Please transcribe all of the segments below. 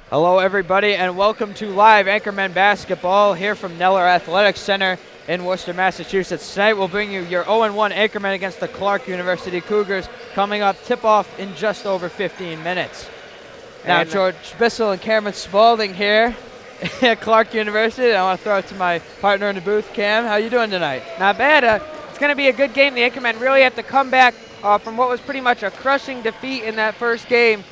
Hello, everybody, and welcome to live Anchorman Basketball here from Neller Athletic Center in Worcester, Massachusetts. Tonight, we'll bring you your 0-1 Anchorman against the Clark University Cougars, coming up tip-off in just over 15 minutes. Now, George Bissell and Cameron Spalding here at Clark University. I want to throw it to my partner in the booth, Cam. How you doing tonight? Not bad. It's going to be a good game. The Anchormen really have to come back from what was pretty much a crushing defeat in that first game.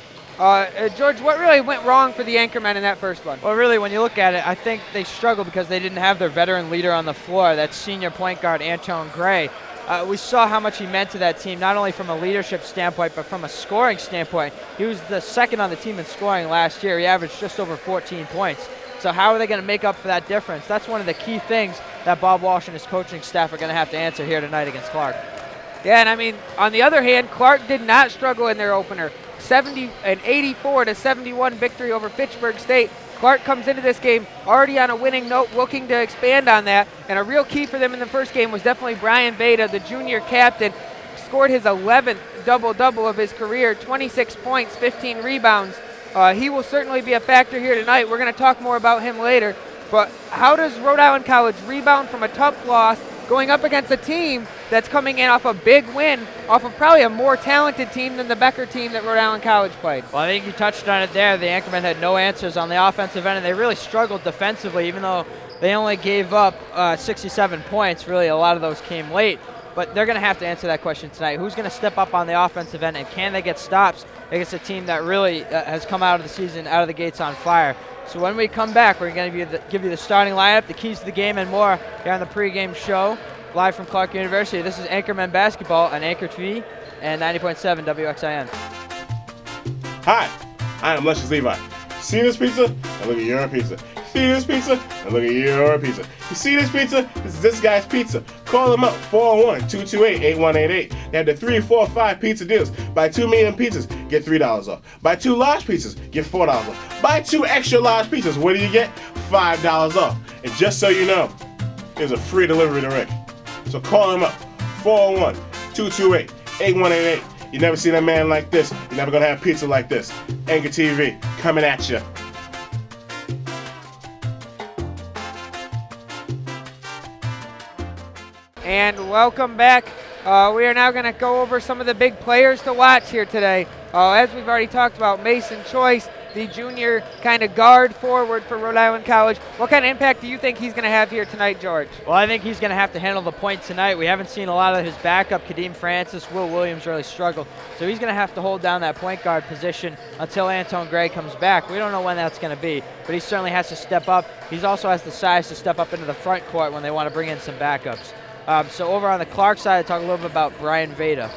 George, what really went wrong for the Anchormen in that first one? Well, really, when you look at it, I think they struggled because they didn't have their veteran leader on the floor, that senior point guard, Antone Gray. We saw how much he meant to that team, not only from a leadership standpoint, but from a scoring standpoint. He was the second on the team in scoring last year. He averaged just over 14 points. So how are they going to make up for that difference? That's one of the key things that Bob Walsh and his coaching staff are going to have to answer here tonight against Clark. Yeah, and I mean, on the other hand, Clark did not struggle in their opener. 84-71 victory over Fitchburg State. Clark comes into this game already on a winning note, looking to expand on that. And a real key for them in the first game was definitely Brian Veda, the junior captain, scored his 11th double-double of his career, 26 points, 15 rebounds. He will certainly be a factor here tonight. We're going to talk more about him later. But how does Rhode Island College rebound from a tough loss going up against a team that's coming in off a big win, off of probably a more talented team than the Becker team that Rhode Island College played? Well, I think you touched on it there. The Anchormen had no answers on the offensive end, and they really struggled defensively, even though they only gave up 67 points. Really, a lot of those came late. But they're going to have to answer that question tonight. Who's going to step up on the offensive end, and can they get stops against a team that really has come out of the season out of the gates on fire? So when we come back, we're going to give you the starting lineup, the keys to the game, and more here on the pregame show, live from Clark University. This is Anchorman Basketball on Anchor TV and 90.7 WXIN. Hi, I am Luscious Levi. See this pizza? And look at your pizza. See this pizza? And look at your pizza. You see this pizza? This is this guy's pizza. Call them up, 401-228-8188. They have the 3, 4, 5 pizza deals. Buy 2 medium pizzas, get $3 off. Buy 2 large pizzas, get $4 off. Buy 2 extra large pizzas, what do you get? $5 off. And just so you know, there's a free delivery to Rick. So call him up, 401-228-8188. You never seen a man like this. You're never gonna have pizza like this. Anchor TV, coming at you. And welcome back. We are now going to go over some of the big players to watch here today. As we've already talked about, Mason Choice, the junior kind of guard forward for Rhode Island College. What kind of impact do you think he's going to have here tonight, George? Well, I think he's going to have to handle the point tonight. We haven't seen a lot of his backup, Kadeem Francis, Will Williams really struggle. So he's going to have to hold down that point guard position until Antone Gray comes back. We don't know when that's going to be, but he certainly has to step up. He also has the size to step up into the front court when they want to bring in some backups. So over on the Clark side, I talk a little bit about Brian Veda.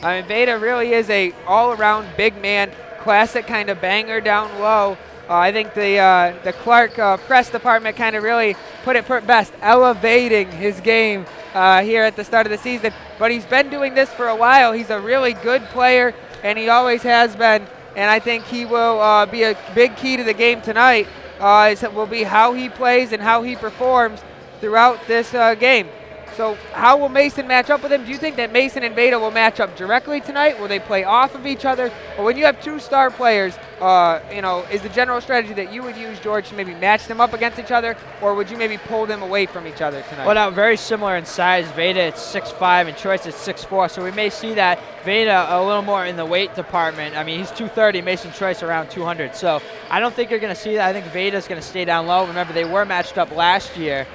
I mean, Veda really is a all-around big man, classic kind of banger down low. I think the Clark press department kind of really put it best, elevating his game here at the start of the season. But he's been doing this for a while. He's a really good player, and he always has been. And I think he will be a big key to the game tonight. Will be how he plays and how he performs throughout this game. So how will Mason match up with him? Do you think that Mason and Veda will match up directly tonight? Will they play off of each other? Or when you have 2 star players, is the general strategy that you would use, George, to maybe match them up against each other? Or would you maybe pull them away from each other tonight? Well, now, very similar in size. Veda is 6'5", and Choice is 6'4", so we may see that Veda a little more in the weight department. I mean, he's 230, Mason Choice around 200. So I don't think you're going to see that. I think Veda's going to stay down low. Remember, they were matched up last year.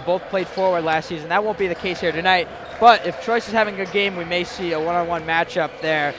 Both played forward last season. That won't be the case here tonight. But if Choice is having a good game, we may see a one-on-one matchup there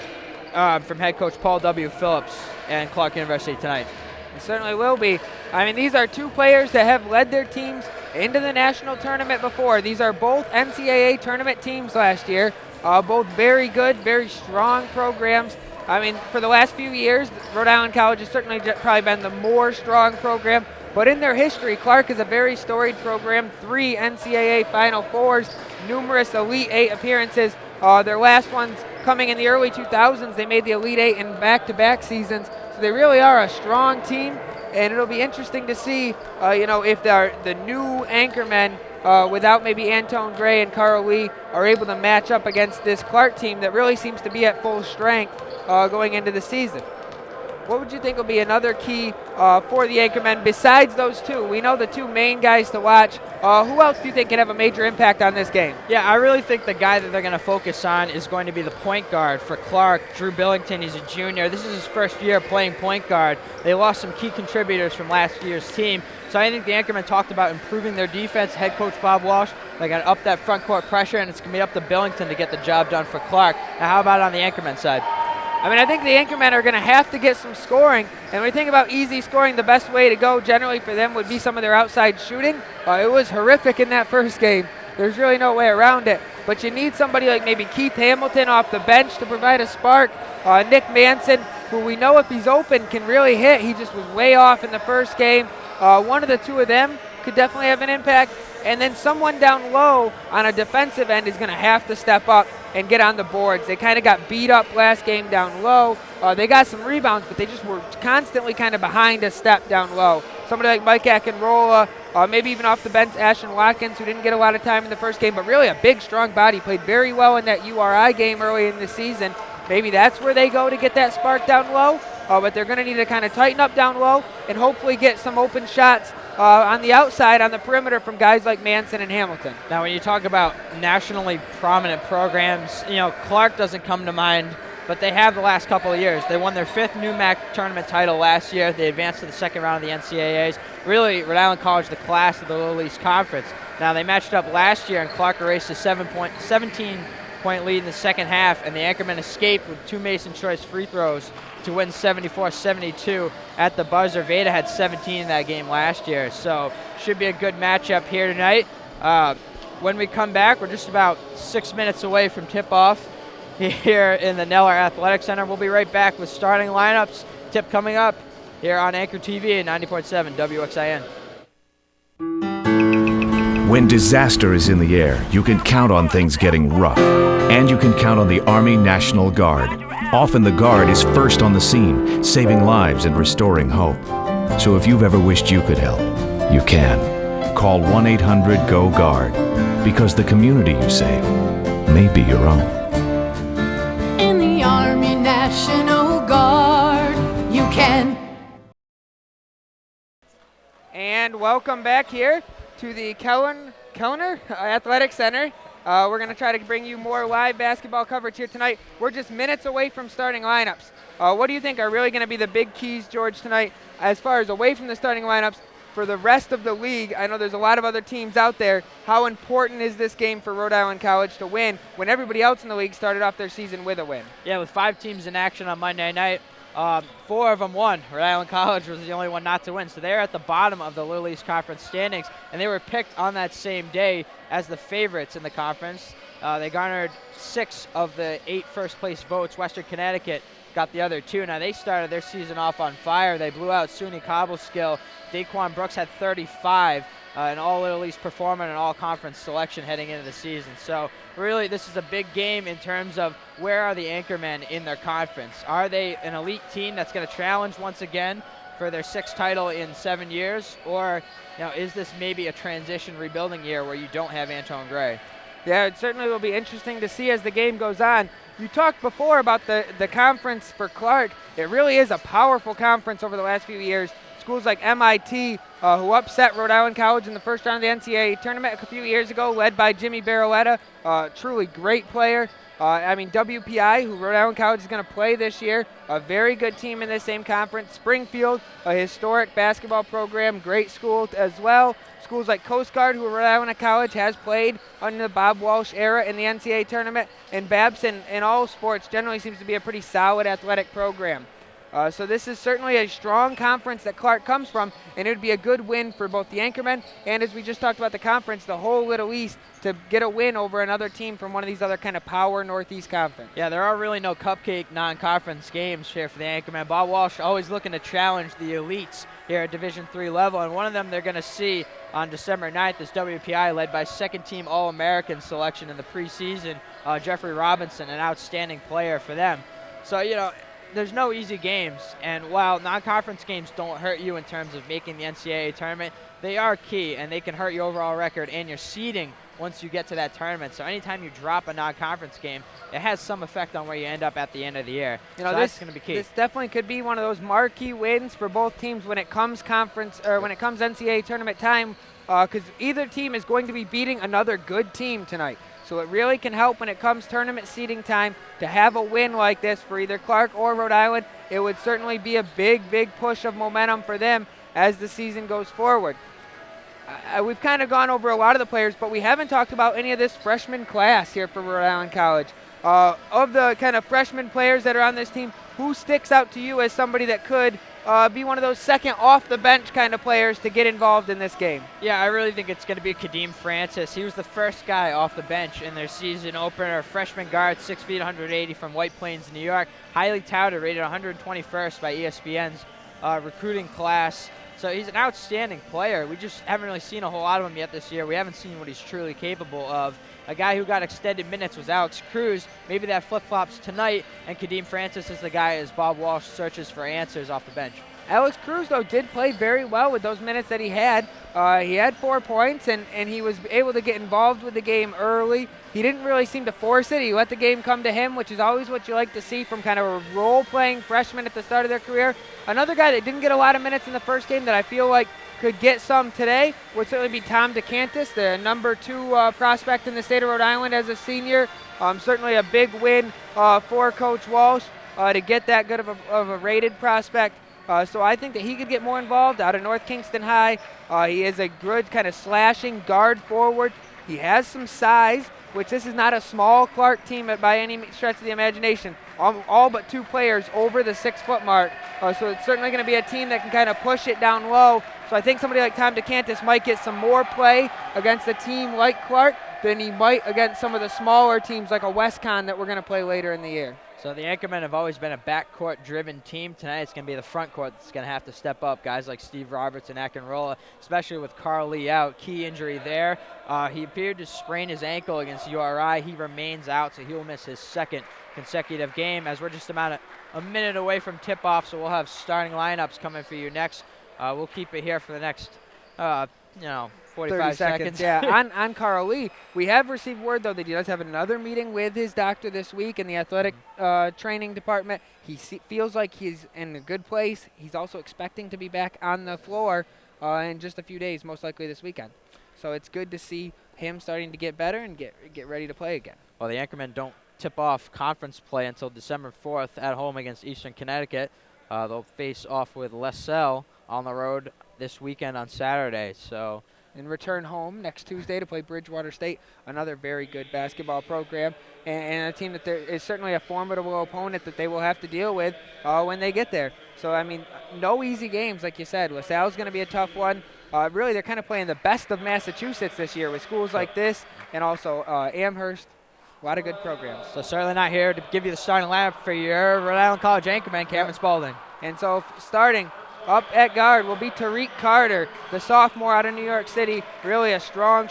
from head coach Paul W. Phillips and Clark University tonight. It certainly will be. I mean, these are 2 players that have led their teams into the national tournament before. These are both NCAA tournament teams last year. Both very good, very strong programs. I mean, for the last few years, Rhode Island College has certainly probably been the more strong program. But in their history, Clark is a very storied program. 3 NCAA Final Fours, numerous Elite 8 appearances. Their last ones coming in the early 2000s. They made the Elite 8 in back-to-back seasons. So they really are a strong team. And it'll be interesting to see, if the new Anchormen, without maybe Antone Gray and Carl Lee, are able to match up against this Clark team that really seems to be at full strength going into the season. what would you think will be another key for the Anchormen besides those two? We know the two main guys to watch. Who else do you think can have a major impact on this game? Yeah, I really think the guy that they're going to focus on is going to be the point guard for Clark. Drew Billington, he's a junior. This is his first year playing point guard. They lost some key contributors from last year's team. So I think the Anchormen talked about improving their defense. Head coach Bob Walsh, they got to up that front court pressure, and it's going to be up to Billington to get the job done for Clark. Now, how about on the Anchormen side? I mean, I think the Anchormen are going to have to get some scoring. And when we think about easy scoring, the best way to go generally for them would be some of their outside shooting. It was horrific in that first game. There's really no way around it. But you need somebody like maybe Keith Hamilton off the bench to provide a spark. Nick Manson, who we know if he's open can really hit. He just was way off in the first game. One of the two of them could definitely have an impact. And then someone down low on a defensive end is going to have to step up and get on the boards. They kind of got beat up last game down low. They got some rebounds, but they just were constantly kind of behind a step down low. Somebody like Mike Akinrola, maybe even off the bench, Ashton Watkins, who didn't get a lot of time in the first game, but really a big, strong body. Played very well in that URI game early in the season. Maybe that's where they go to get that spark down low. But they're going to need to kind of tighten up down low and hopefully get some open shots on the outside, on the perimeter from guys like Manson and Hamilton. Now, when you talk about nationally prominent programs, Clark doesn't come to mind, but they have the last couple of years. They won their 5th NUMAC tournament title last year. They advanced to the second round of the NCAAs. Really, Rhode Island College, the class of the Little East Conference. Now, they matched up last year, and Clark erased a 17-point lead in the second half, and the Anchormen escaped with 2 Mason Choice free throws to win 74-72 at the buzzer. Veda had 17 in that game last year, so should be a good matchup here tonight. When we come back, we're just about 6 minutes away from tip-off here in the Neller Athletic Center. We'll be right back with starting lineups. Tip coming up here on Anchor TV at 90.7 WXIN. When disaster is in the air, you can count on things getting rough. And you can count on the Army National Guard. Often the Guard is first on the scene, saving lives and restoring hope. So if you've ever wished you could help, you can. Call 1-800-GO-GUARD, because the community you save may be your own. In the Army National Guard, you can. And welcome back here to the Kellner Athletic Center. We're going to try to bring you more live basketball coverage here tonight. We're just minutes away from starting lineups. What do you think are really going to be the big keys, George, tonight, as far as away from the starting lineups for the rest of the league? I know there's a lot of other teams out there. How important is this game for Rhode Island College to win when everybody else in the league started off their season with a win? Yeah, with 5 teams in action on Monday night, 4 of them won. Rhode Island College was the only one not to win. So they're at the bottom of the Little East Conference standings, and they were picked on that same day as the favorites in the conference. They garnered 6 of the 8 first-place votes. Western Connecticut got the other 2. Now, they started their season off on fire. They blew out SUNY Cobleskill. Daquan Brooks had 35. An all-Little East performer and an all-conference selection heading into the season. So really this is a big game in terms of where are the Anchormen in their conference. Are they an elite team that's going to challenge once again for their 6th title in 7 years? Or is this maybe a transition rebuilding year where you don't have Anton Gray? Yeah, it certainly will be interesting to see as the game goes on. You talked before about the conference for Clark. It really is a powerful conference over the last few years. Schools like MIT, who upset Rhode Island College in the first round of the NCAA tournament a few years ago, led by Jimmy Baroletta, truly great player. WPI, who Rhode Island College is going to play this year, a very good team in the same conference. Springfield, a historic basketball program, great school as well. Schools like Coast Guard, who Rhode Island College has played under the Bob Walsh era in the NCAA tournament, and Babson in all sports generally seems to be a pretty solid athletic program. So this is certainly a strong conference that Clark comes from, and it would be a good win for both the Anchormen and, as we just talked about the conference, the whole Little East to get a win over another team from one of these other kind of power Northeast Conference. Yeah, there are really no cupcake non-conference games here for the Anchormen. Bob Walsh always looking to challenge the elites here at Division III level, and one of them they're going to see on December 9th is WPI, led by second-team All-American selection in the preseason, Jeffrey Robinson, an outstanding player for them. So, there's no easy games, and while non-conference games don't hurt you in terms of making the NCAA tournament, they are key, and they can hurt your overall record and your seeding once you get to that tournament. So anytime you drop a non-conference game, it has some effect on where you end up at the end of the year. You know, so that's going to be key. This definitely could be one of those marquee wins for both teams when it comes conference or when it comes NCAA tournament time, because either team is going to be beating another good team tonight. So it really can help when it comes tournament seeding time to have a win like this for either Clark or Rhode Island. It would certainly be a big push of momentum for them as the season goes forward. We've kind of gone over a lot of the players, but we haven't talked about any of this freshman class here for Rhode Island College. Of the kind of freshman players that are on this team, who sticks out to you as somebody that could be one of those second off-the-bench kind of players to get involved in this game? Yeah, I really think it's going to be Kadeem Francis. He was the first guy off the bench in their season opener. Freshman guard, 6 feet, 180 from White Plains, New York. Highly touted, rated 121st by ESPN's recruiting class. So he's an outstanding player. We just haven't really seen a whole lot of him yet this year. We haven't seen what he's truly capable of. A guy who got extended minutes was Alex Cruz. Maybe that flip-flops tonight, and Kadeem Francis is the guy as Bob Walsh searches for answers off the bench. Alex Cruz, though, did play very well with those minutes that he had. He had 4 points, and he was able to get involved with the game early. He didn't really seem to force it. He let the game come to him, which is always what you like to see from kind of a role-playing freshman at the start of their career. Another guy that didn't get a lot of minutes in the first game that I feel like could get some today would certainly be Tom DeCantis, the number 2 prospect in the state of Rhode Island as a senior. Certainly a big win for Coach Walsh to get that good of a rated prospect. So I think that he could get more involved out of North Kingston High. He is a good kind of slashing guard forward. He has some size, which this is not a small Clark team by any stretch of the imagination. All but 2 players over the 6-foot mark. So it's certainly going to be a team that can kind of push it down low. So I think somebody like Tom DeCantis might get some more play against a team like Clark than he might against some of the smaller teams like a WestCon that we're going to play later in the year. So the Anchormen have always been a backcourt-driven team. Tonight it's going to be the front court that's going to have to step up. Guys like Steve Roberts and Akinrola, especially with Carl Lee out. Key injury there. He appeared to sprain his ankle against URI. He remains out, so he'll miss his second consecutive game. As we're just about a minute away from tip-off, so we'll have starting lineups coming for you next. We'll keep it here for the next, 45 seconds. Yeah, on Carl Lee, we have received word, though, that he does have another meeting with his doctor this week in the athletic training department. He feels like he's in a good place. He's also expecting to be back on the floor in just a few days, most likely this weekend. So it's good to see him starting to get better and get ready to play again. Well, the Anchormen don't tip off conference play until December 4th at home against Eastern Connecticut. They'll face off with LaSalle on the road this weekend on Saturday. So, and return home next Tuesday to play Bridgewater State, another very good basketball program, and a team that there is certainly a formidable opponent that they will have to deal with when they get there. So, I mean, no easy games, like you said. LaSalle's going to be a tough one. Really, they're kind of playing the best of Massachusetts this year with schools like this and also Amherst. A lot of good programs. So certainly not here to give you the starting lineup for your Rhode Island College Anchorman, Cameron Spaulding. And so starting up at guard will be Tariq Carter, the sophomore out of New York City. Really a strong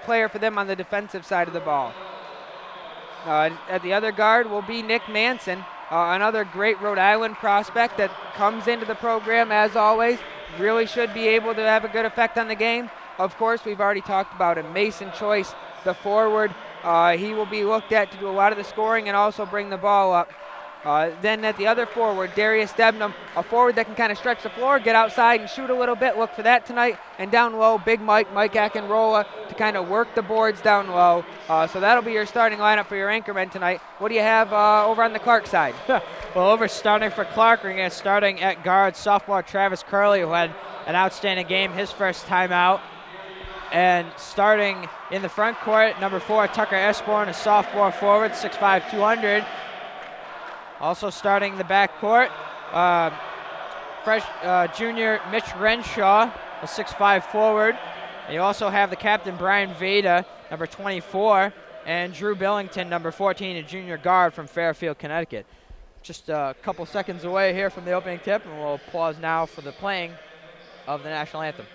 player for them on the defensive side of the ball. At the other guard will be Nick Manson, another great Rhode Island prospect that comes into the program as always. Really should be able to have a good effect on the game. Of course, we've already talked about him. Mason Choice, the forward. He will be looked at to do a lot of the scoring and also bring the ball up. Then at the other forward, Darius Debnam, a forward that can kind of stretch the floor, get outside and shoot a little bit. Look for that tonight. And down low, Big Mike Akinrola to kind of work the boards down low. So that'll be your starting lineup for your Anchormen tonight. What do you have over on the Clark side? Well, over starting for Clark, we're going to starting at guard, sophomore Travis Curley, who had an outstanding game his first time out. And starting in the front court, number 4, Tucker Esborn, a sophomore forward, 6'5", 200. Also starting the back court, junior Mitch Renshaw, a 6'5" forward. And you also have the captain, Brian Veda, number 24, and Drew Billington, number 14, a junior guard from Fairfield, Connecticut. Just a couple seconds away here from the opening tip, and we'll pause now for the playing of the national anthem.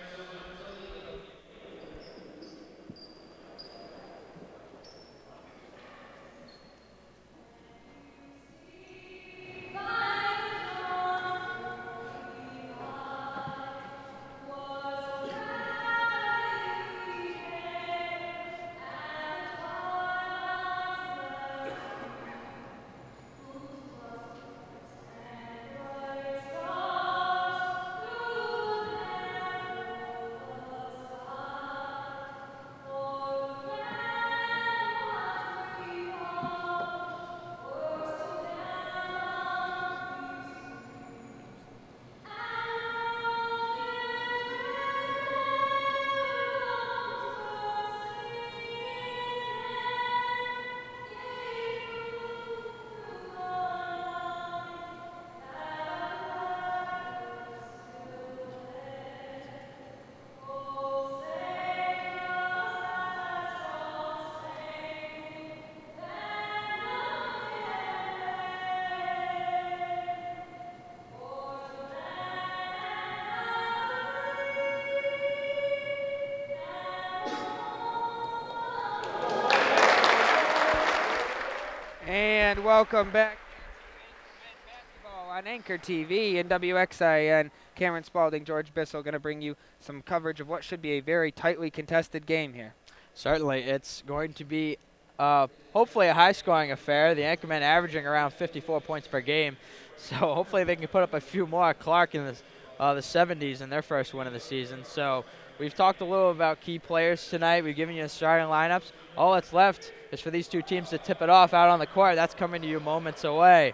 And welcome back to basketball on Anchor TV and WXIN. Cameron Spalding, George Bissell going to bring you some coverage of what should be a very tightly contested game here. Certainly, it's going to be hopefully a high-scoring affair. The Anchormen averaging around 54 points per game, so hopefully they can put up a few more. Clark in the 70s in their first win of the season. So we've talked a little about key players tonight. We've given you the starting lineups. All that's left is for these two teams to tip it off out on the court. That's coming to you moments away.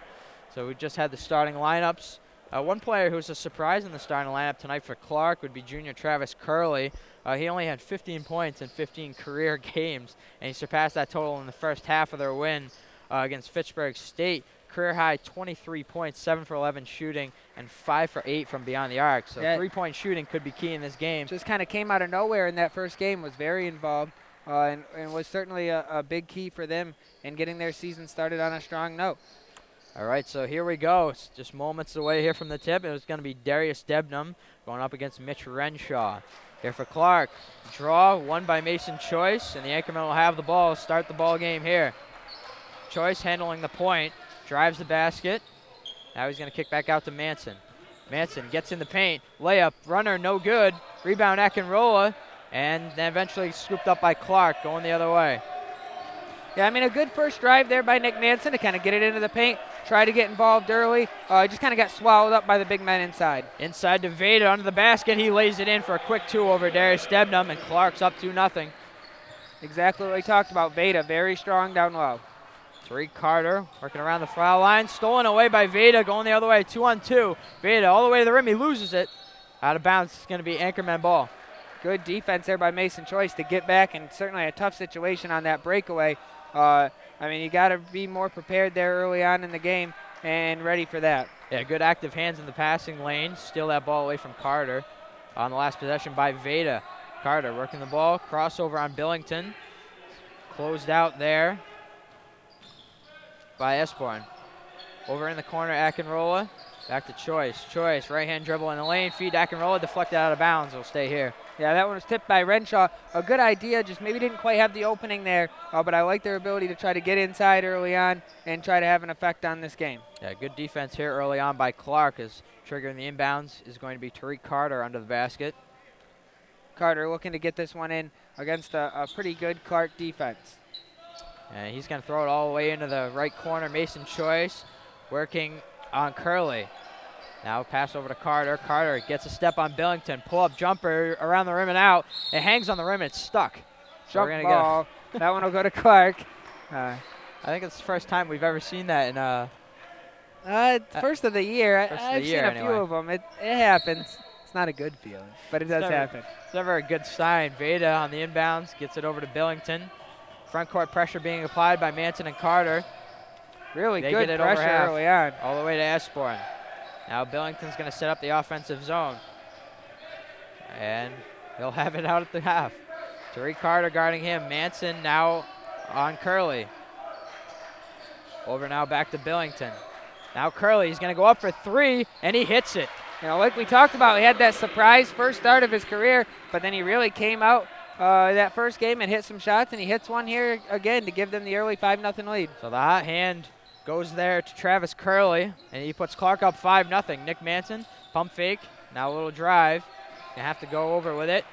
So we just had the starting lineups. One player who's a surprise in the starting lineup tonight for Clark would be junior Travis Curley. He only had 15 points in 15 career games, and he surpassed that total in the first half of their win against Fitchburg State. Career high 23 points, 7 for 11 shooting, and 5 for 8 from beyond the arc. So Yeah. 3-point shooting could be key in this game. Just kind of came out of nowhere in that first game, was very involved, and was certainly a big key for them in getting their season started on a strong note. All right, so here we go. It's just moments away here from the tip. It was going to be Darius Debnam going up against Mitch Renshaw. Here for Clark. Draw won by Mason Choice, and the Anchormen will have the ball, start the ball game here. Choice handling the point, drives the basket. Now he's going to kick back out to Manson. Manson gets in the paint, layup, runner no good. Rebound Akinrola, and then eventually scooped up by Clark going the other way. Yeah, I mean, a good first drive there by Nick Manson to kind of get it into the paint, try to get involved early. Just kind of got swallowed up by the big men inside. Inside to Veda under the basket. He lays it in for a quick 2 over Darius Debnam, and Clark's up 2-0. Exactly what we talked about. Veda, very strong down low. Tariq Carter working around the foul line. Stolen away by Veda, going the other way, 2-on-2. Veda all the way to the rim. He loses it. Out of bounds. It's going to be Anchorman ball. Good defense there by Mason Choice to get back, and certainly a tough situation on that breakaway. I mean, you got to be more prepared there early on in the game and ready for that. Yeah, good active hands in the passing lane. Steal that ball away from Carter on the last possession by Veda. Carter working the ball. Crossover on Billington. Closed out there by Esborn. Over in the corner, Akinrola. Back to Choice. Choice, right-hand dribble in the lane. Feed Akinrola, deflected out of bounds. Will stay here. Yeah, that one was tipped by Renshaw. A good idea, just maybe didn't quite have the opening there, but I like their ability to try to get inside early on and try to have an effect on this game. Yeah, good defense here early on by Clark, as triggering the inbounds is going to be Tariq Carter under the basket. Carter looking to get this one in against a pretty good Clark defense. And he's going to throw it all the way into the right corner. Mason Choice working on Curley. Now pass over to Carter. Carter gets a step on Billington. Pull-up jumper around the rim and out. It hangs on the rim. It's stuck. So Jump ball. That one will go to Clark. I think it's the first time we've ever seen that in First of the year. First of the I've year, seen a anyway. few of them. It happens. It's not a good feeling, but it does happen. It's never a good sign. Veda on the inbounds gets it over to Billington. Front court pressure being applied by Manson and Carter. Really They good get it over pressure half, early on. all the way to Esborn. Now Billington's going to set up the offensive zone. And he'll have it out at the half. Tariq Carter guarding him. Manson now on Curley. Over now back to Billington. Now Curley, he's going to go up for 3, and he hits it. You know, like we talked about, he had that surprise first start of his career, but then he really came out that first game and hit some shots, and he hits one here again to give them the early 5-0 lead. So the hot hand goes there to Travis Curley, and he puts Clark up 5-0. Nick Manson, pump fake, now a little drive. Gonna have to go over with it.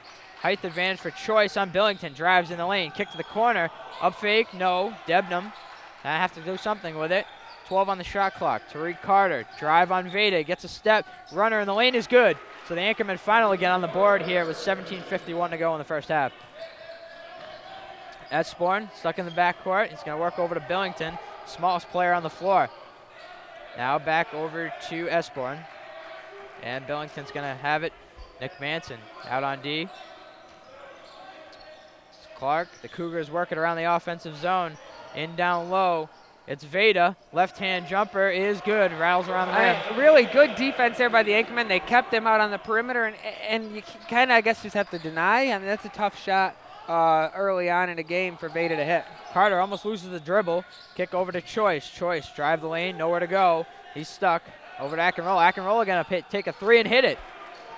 Height advantage for Choice on Billington. Drives in the lane, kick to the corner. Up fake, no. Debnam. I have to do something with it. 12 on the shot clock. Tariq Carter, drive on Veda, gets a step. Runner in the lane is good. So the Anchormen finally get on the board here with 17:51 to go in the first half. Esborn stuck in the backcourt. He's going to work over to Billington, smallest player on the floor. Now back over to Esborn. And Billington's going to have it. Nick Manson out on D. Clark, the Cougars working around the offensive zone. In down low. It's Veda. Left-hand jumper is good. Rattles around the rim. Really good defense there by the Anchormen. They kept them out on the perimeter, and you kind of, I guess, just have to deny. I mean, that's a tough shot early on in a game for Veda to hit. Carter almost loses the dribble. Kick over to Choice. Choice, drive the lane, nowhere to go. He's stuck. Over to Akinrola. Akinrola going to take a 3 and hit it.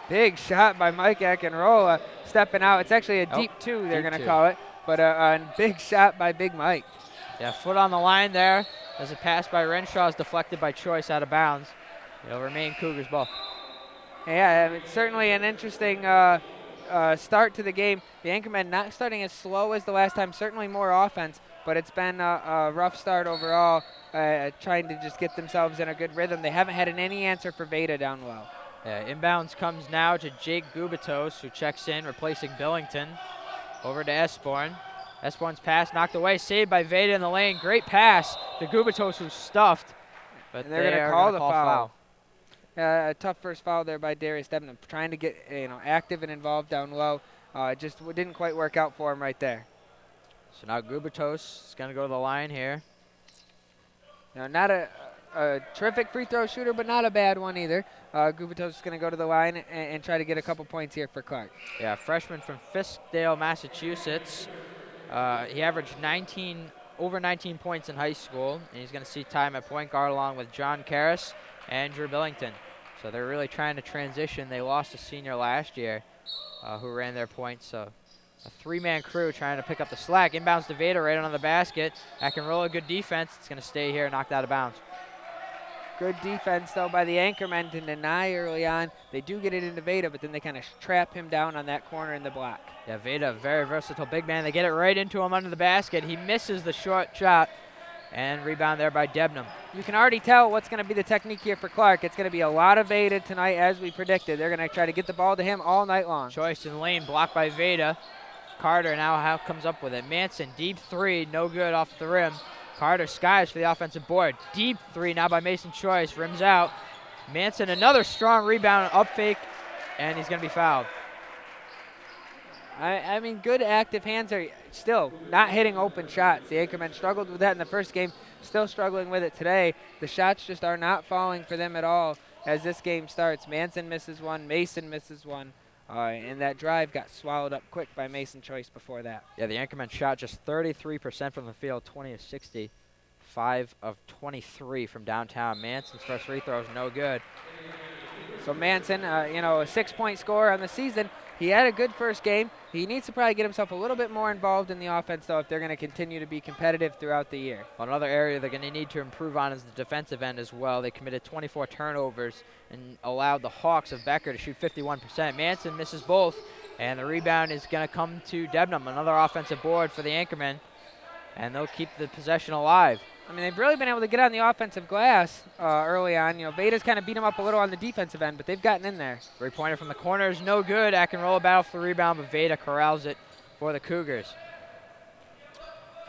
Big shot by Mike Akinrola stepping out. It's actually a deep 2, they're going to call it, but a big shot by Big Mike. Yeah, foot on the line there. as a pass by Renshaw is deflected by Choice out of bounds. It'll remain Cougars ball. Yeah, it's certainly an interesting start to the game. The Anchormen not starting as slow as the last time, certainly more offense, but it's been a rough start overall, trying to just get themselves in a good rhythm. They haven't had any answer for Veda down low. Inbounds comes now to Jake Gubitos, who checks in, replacing Billington. Over to Esborn. Esborn's pass knocked away, saved by Veda in the lane. Great pass to Gubitos, who's stuffed. But and they're going to call the foul. foul. A tough first foul there by Darius Debnam, trying to get active and involved down low. Just didn't quite work out for him right there. So now Gubitos is going to go to the line here. Now, not a terrific free throw shooter, but not a bad one either. Gubitos is going to go to the line and try to get a couple points here for Clark. Yeah, freshman from Fiskdale, Massachusetts. He averaged over 19 points in high school, and he's going to see time at point guard along with John Karras and Drew Billington. So they're really trying to transition. They lost a senior last year who ran their points. So a three-man crew trying to pick up the slack. Inbounds to Veda right on the basket. Akinrola, good defense. It's going to stay here, knocked out of bounds. Good defense, though, by the Anchormen to deny early on. They do get it into Veda, but then they kind of trap him down on that corner in the block. Yeah, Veda, very versatile big man. They get it right into him under the basket. He misses the short shot, and rebound there by Debnam. You can already tell what's going to be the technique here for Clark. It's going to be a lot of Veda tonight, as we predicted. They're going to try to get the ball to him all night long. Choice in lane, blocked by Veda. Carter now comes up with it. Manson, deep three, no good off the rim. Carter skies for the offensive board. Deep three now by Mason Choice, rims out. Manson, another strong rebound, up fake, and he's going to be fouled. I mean, good active hands are still not hitting open shots. The Anchormen struggled with that in the first game, still struggling with it today. The shots just are not falling for them at all as this game starts. Manson misses one, Mason misses one, and that drive got swallowed up quick by Mason Choice before that. Yeah, the Anchormen shot just 33% from the field, 20 of 60, 5 of 23 from downtown. Manson's first free throw is no good. So Manson, a 6-point scorer on the season. He had a good first game. He needs to probably get himself a little bit more involved in the offense, though, if they're going to continue to be competitive throughout the year. Another area they're going to need to improve on is the defensive end as well. They committed 24 turnovers and allowed the Hawks of Becker to shoot 51%. Manson misses both, and the rebound is going to come to Debnam. Another offensive board for the Anchormen, and they'll keep the possession alive. I mean, they've really been able to get on the offensive glass early on. Veda's kind of beat them up a little on the defensive end, but they've gotten in there. Three-pointer from the corner is no good. Akinrola battle for the rebound, but Veda corrals it for the Cougars.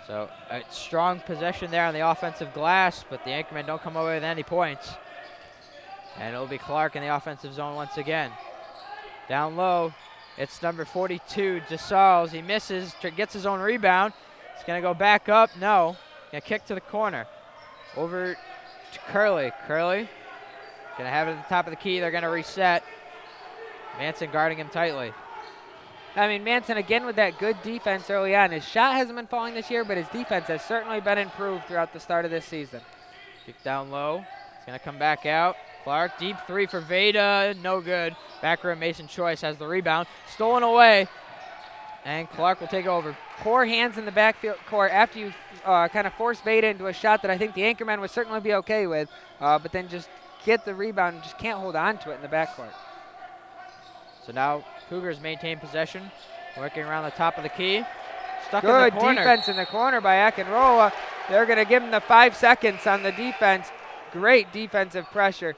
So a strong possession there on the offensive glass, but the Anchormen don't come away with any points. And it'll be Clark in the offensive zone once again. Down low, it's number 42, DeSarles. He misses, gets his own rebound. He's going to go back up. No. Going to kick to the corner. Over to Curley. Curley going to have it at the top of the key. They're going to reset. Manson guarding him tightly. I mean, Manson again with that good defense early on. His shot hasn't been falling this year, but his defense has certainly been improved throughout the start of this season. Kick down low. He's going to come back out. Clark, deep three for Veda. No good. Back row, Mason Choice has the rebound. Stolen away. And Clark will take over. Poor hands in the backfield court after you kind of force Veda into a shot that I think the Anchorman would certainly be okay with, but then just get the rebound and just can't hold on to it in the backcourt. So now Cougars maintain possession, working around the top of the key. Stuck Good in the corner. defense in the corner by Akinrola. They're going to give him the 5 seconds on the defense. Great defensive pressure.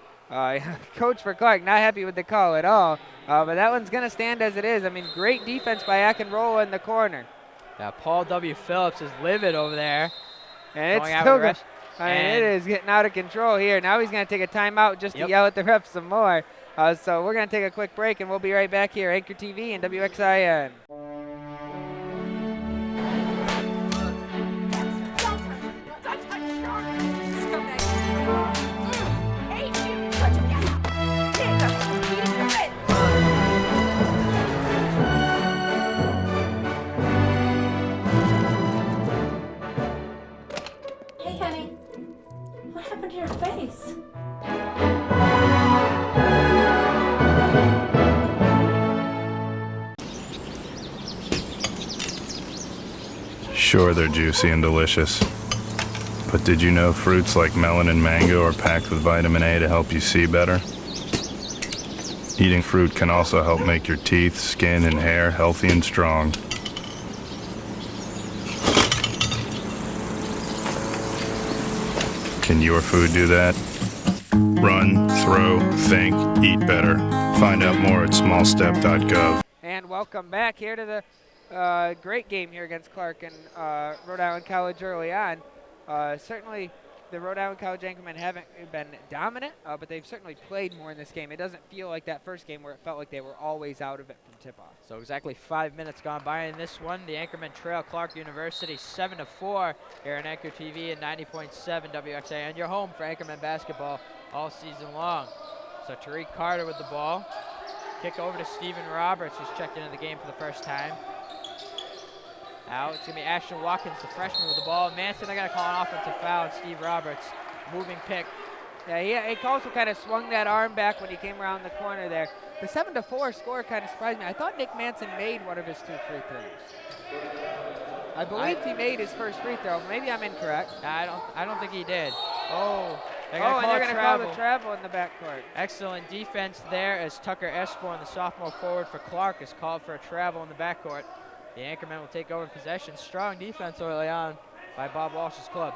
Coach for Clark not happy with the call at all, but that one's going to stand as it is. I mean, great defense by Akinrola in the corner. Yeah, Paul W. Phillips is livid over there. And it's still good. I mean, it is getting out of control here. Now he's going to take a timeout just to yell at the refs some more. So we're going to take a quick break, and we'll be right back here, Anchor TV and WXIN. Hey, Kenny. What happened to your face? Sure, they're juicy and delicious. But did you know fruits like melon and mango are packed with vitamin A to help you see better? Eating fruit can also help make your teeth, skin, and hair healthy and strong. Can your food do that? Run, throw, think, eat better. Find out more at smallstep.gov. And welcome back here to the great game here against Clark and Rhode Island College early on. Certainly the Rhode Island College Anchormen haven't been dominant, but they've certainly played more in this game. It doesn't feel like that first game where it felt like they were always out of it from tip-off. So exactly 5 minutes gone by in this one. The Anchormen trail Clark University 7-4 here on Anchor TV and 90.7 WXA, and your home for Anchormen basketball all season long. So Tariq Carter with the ball. Kick over to Stephen Roberts, who's checked into the game for the first time. Now it's going to be Ashton Watkins, the freshman, with the ball. Manson, they got to call an offensive foul, and Steve Roberts, moving pick. Yeah, he also kind of swung that arm back when he came around the corner there. The 7-4 score kind of surprised me. I thought Nick Manson made one of his 2 free throws. I believe he made his first free throw. Maybe I'm incorrect. I don't think he did. Oh, they're going to call the travel in the backcourt. Excellent defense there as Tucker Esborn, the sophomore forward for Clark, is called for a travel in the backcourt. The Anchormen will take over possession. Strong defense early on by Bob Walsh's club.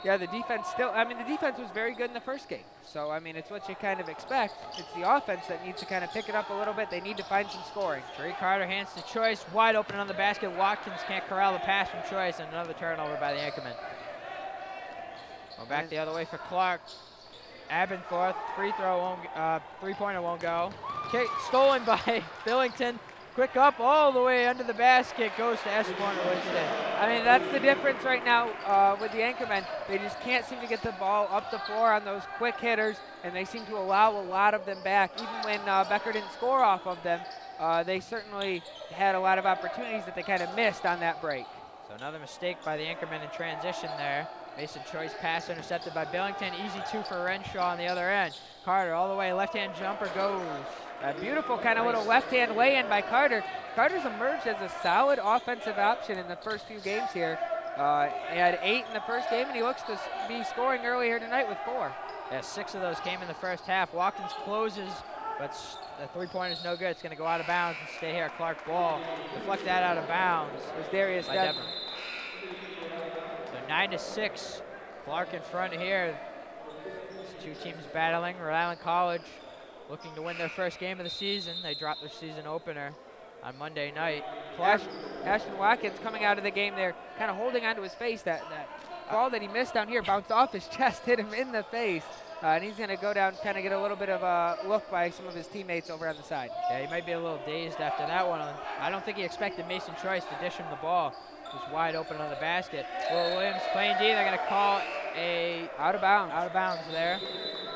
Yeah, the defense the defense was very good in the first game. So, it's what you kind of expect. It's the offense that needs to kind of pick it up a little bit. They need to find some scoring. Tariq Carter hands to Choice, wide open on the basket. Watkins can't corral the pass from Choice, and another turnover by the Anchormen. Go back the other way for Clark. Abenforth, three-pointer won't go. Stolen by Billington. Quick up all the way under the basket, goes to Esborn and lays it in. That's the difference right now with the Anchormen. They just can't seem to get the ball up the floor on those quick hitters, and they seem to allow a lot of them back. Even when Becker didn't score off of them, they certainly had a lot of opportunities that they kind of missed on that break. So another mistake by the Anchormen in transition there. Mason Choice pass intercepted by Billington. Easy 2 for Renshaw on the other end. Carter all the way, left-hand jumper goes. A beautiful kind of little left-hand lay-in by Carter. Carter's emerged as a solid offensive option in the first few games here. He had 8 in the first game, and he looks to be scoring earlier tonight with 4. Yeah, 6 of those came in the first half. Watkins closes, but the three-pointer's no good. It's going to go out of bounds and stay here. Clark ball. Deflect that out of bounds. There's Darius Devon. So 9-6. Clark in front here. These 2 teams battling. Rhode Island College looking to win their first game of the season. They dropped their season opener on Monday night. Ashton Watkins coming out of the game there, kind of holding onto his face. That ball that he missed down here bounced off his chest, hit him in the face. And he's going to go down, kind of get a little bit of a look by some of his teammates over on the side. Yeah, he might be a little dazed after that one. I don't think he expected Mason Choice to dish him the ball. He was wide open on the basket. Will Williams playing D. They're going to call a out of bounds there.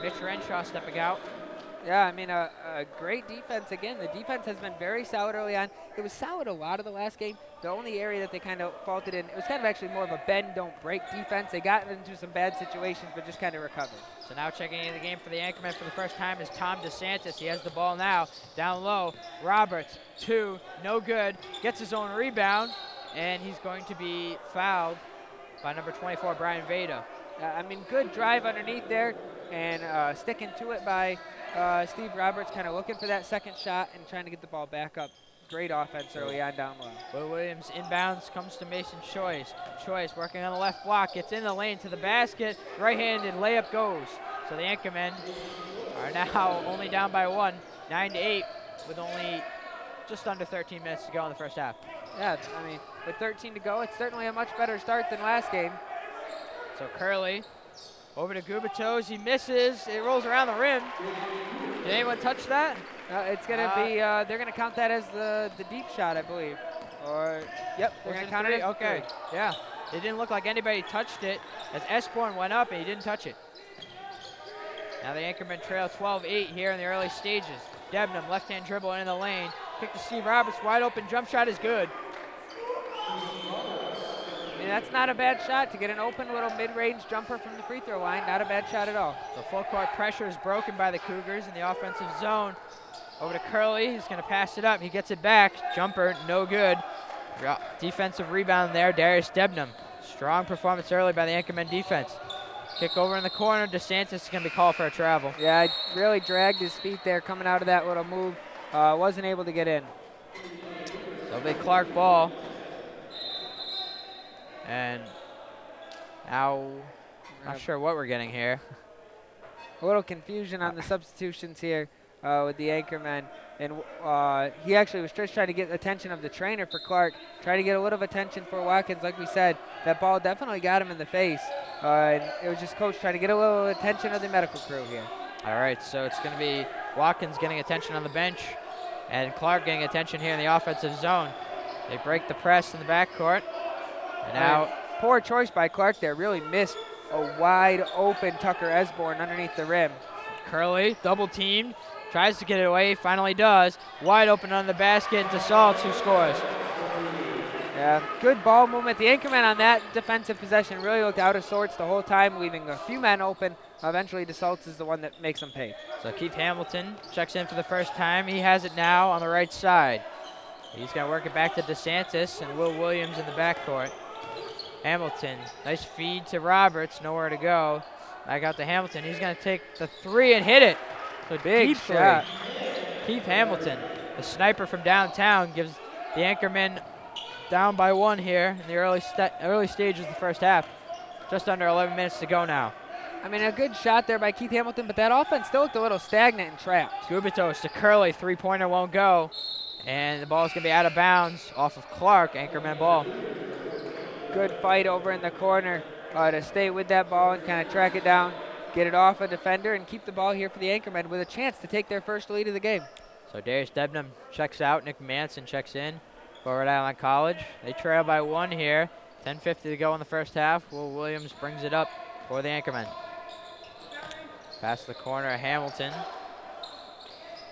Mitch Renshaw stepping out. Yeah, a great defense again. The defense has been very solid early on. It was solid a lot of the last game. The only area that they kind of faulted in, it was kind of actually more of a bend, don't break defense. They got into some bad situations, but just kind of recovered. So now checking into the game for the Anchormen for the first time is Tom DeSantis. He has the ball now, down low. Roberts, 2, no good. Gets his own rebound, and he's going to be fouled by number 24, Brian Veda. Good drive underneath there, and sticking to it by Steve Roberts, kind of looking for that second shot and trying to get the ball back up. Great offense early on down low. Will Williams inbounds, comes to Mason Choice. Choice working on the left block, gets in the lane to the basket. Right-handed layup goes. So the Anchormen are now only down by 1, 9-8, with only just under 13 minutes to go in the first half. Yeah, with 13 to go, it's certainly a much better start than last game. So Curley over to Gubitos. He misses. It rolls around the rim. Did anyone touch that? It's going to be, they're going to count that as the deep shot, I believe. Yep, they're going to count it as okay. Yeah, it didn't look like anybody touched it as Esborn went up and he didn't touch it. Now the Anchormen trail 12-8 here in the early stages. Debnam, left-hand dribble in the lane. Kick to Steve Roberts, wide open jump shot is good. That's not a bad shot to get an open little mid-range jumper from the free throw line. Not a bad shot at all. The full court pressure is broken by the Cougars in the offensive zone. Over to Curley, he's going to pass it up. He gets it back. Jumper, no good. Defensive rebound there, Darius Debnam. Strong performance early by the Anchorman defense. Kick over in the corner. DeSantis is going to be called for a travel. Yeah, really dragged his feet there coming out of that little move. Wasn't able to get in. So big Clark ball. And now, not sure what we're getting here. A little confusion on the substitutions here with the Anchorman. And he actually was just trying to get attention of the trainer for Clark, trying to get a little attention for Watkins. Like we said, that ball definitely got him in the face. And it was just coach trying to get a little attention of the medical crew here. All right, so it's going to be Watkins getting attention on the bench and Clark getting attention here in the offensive zone. They break the press in the backcourt. And now, poor choice by Clark there. Really missed a wide open Tucker Esborn underneath the rim. Curley, double teamed, tries to get it away, finally does. Wide open on the basket, DeSalts who scores. Yeah, good ball movement. The Anchorman on that defensive possession really looked out of sorts the whole time, leaving a few men open. Eventually, DeSalts is the one that makes them pay. So Keith Hamilton checks in for the first time. He has it now on the right side. He's going to work it back to DeSantis and Will Williams in the backcourt. Hamilton, nice feed to Roberts, nowhere to go. Back out to Hamilton. He's going to take the three and hit it. So Big deep shot. Keith Hamilton, the sniper from downtown, gives the Anchorman down by one here in the early stages of the first half. Just under 11 minutes to go now. I mean, a good shot there by Keith Hamilton, but that offense still looked a little stagnant and trapped. Gubitos to Curley, three-pointer won't go. And the ball's going to be out of bounds off of Clark, Anchorman ball. Good fight over in the corner to stay with that ball and kind of track it down, get it off a defender, and keep the ball here for the Anchormen with a chance to take their first lead of the game. So Darius Debnam checks out, Nick Manson checks in for Rhode Island College. They trail by one here, 10:50 to go in the first half. Will Williams brings it up for the Anchormen. Pass the corner, Hamilton.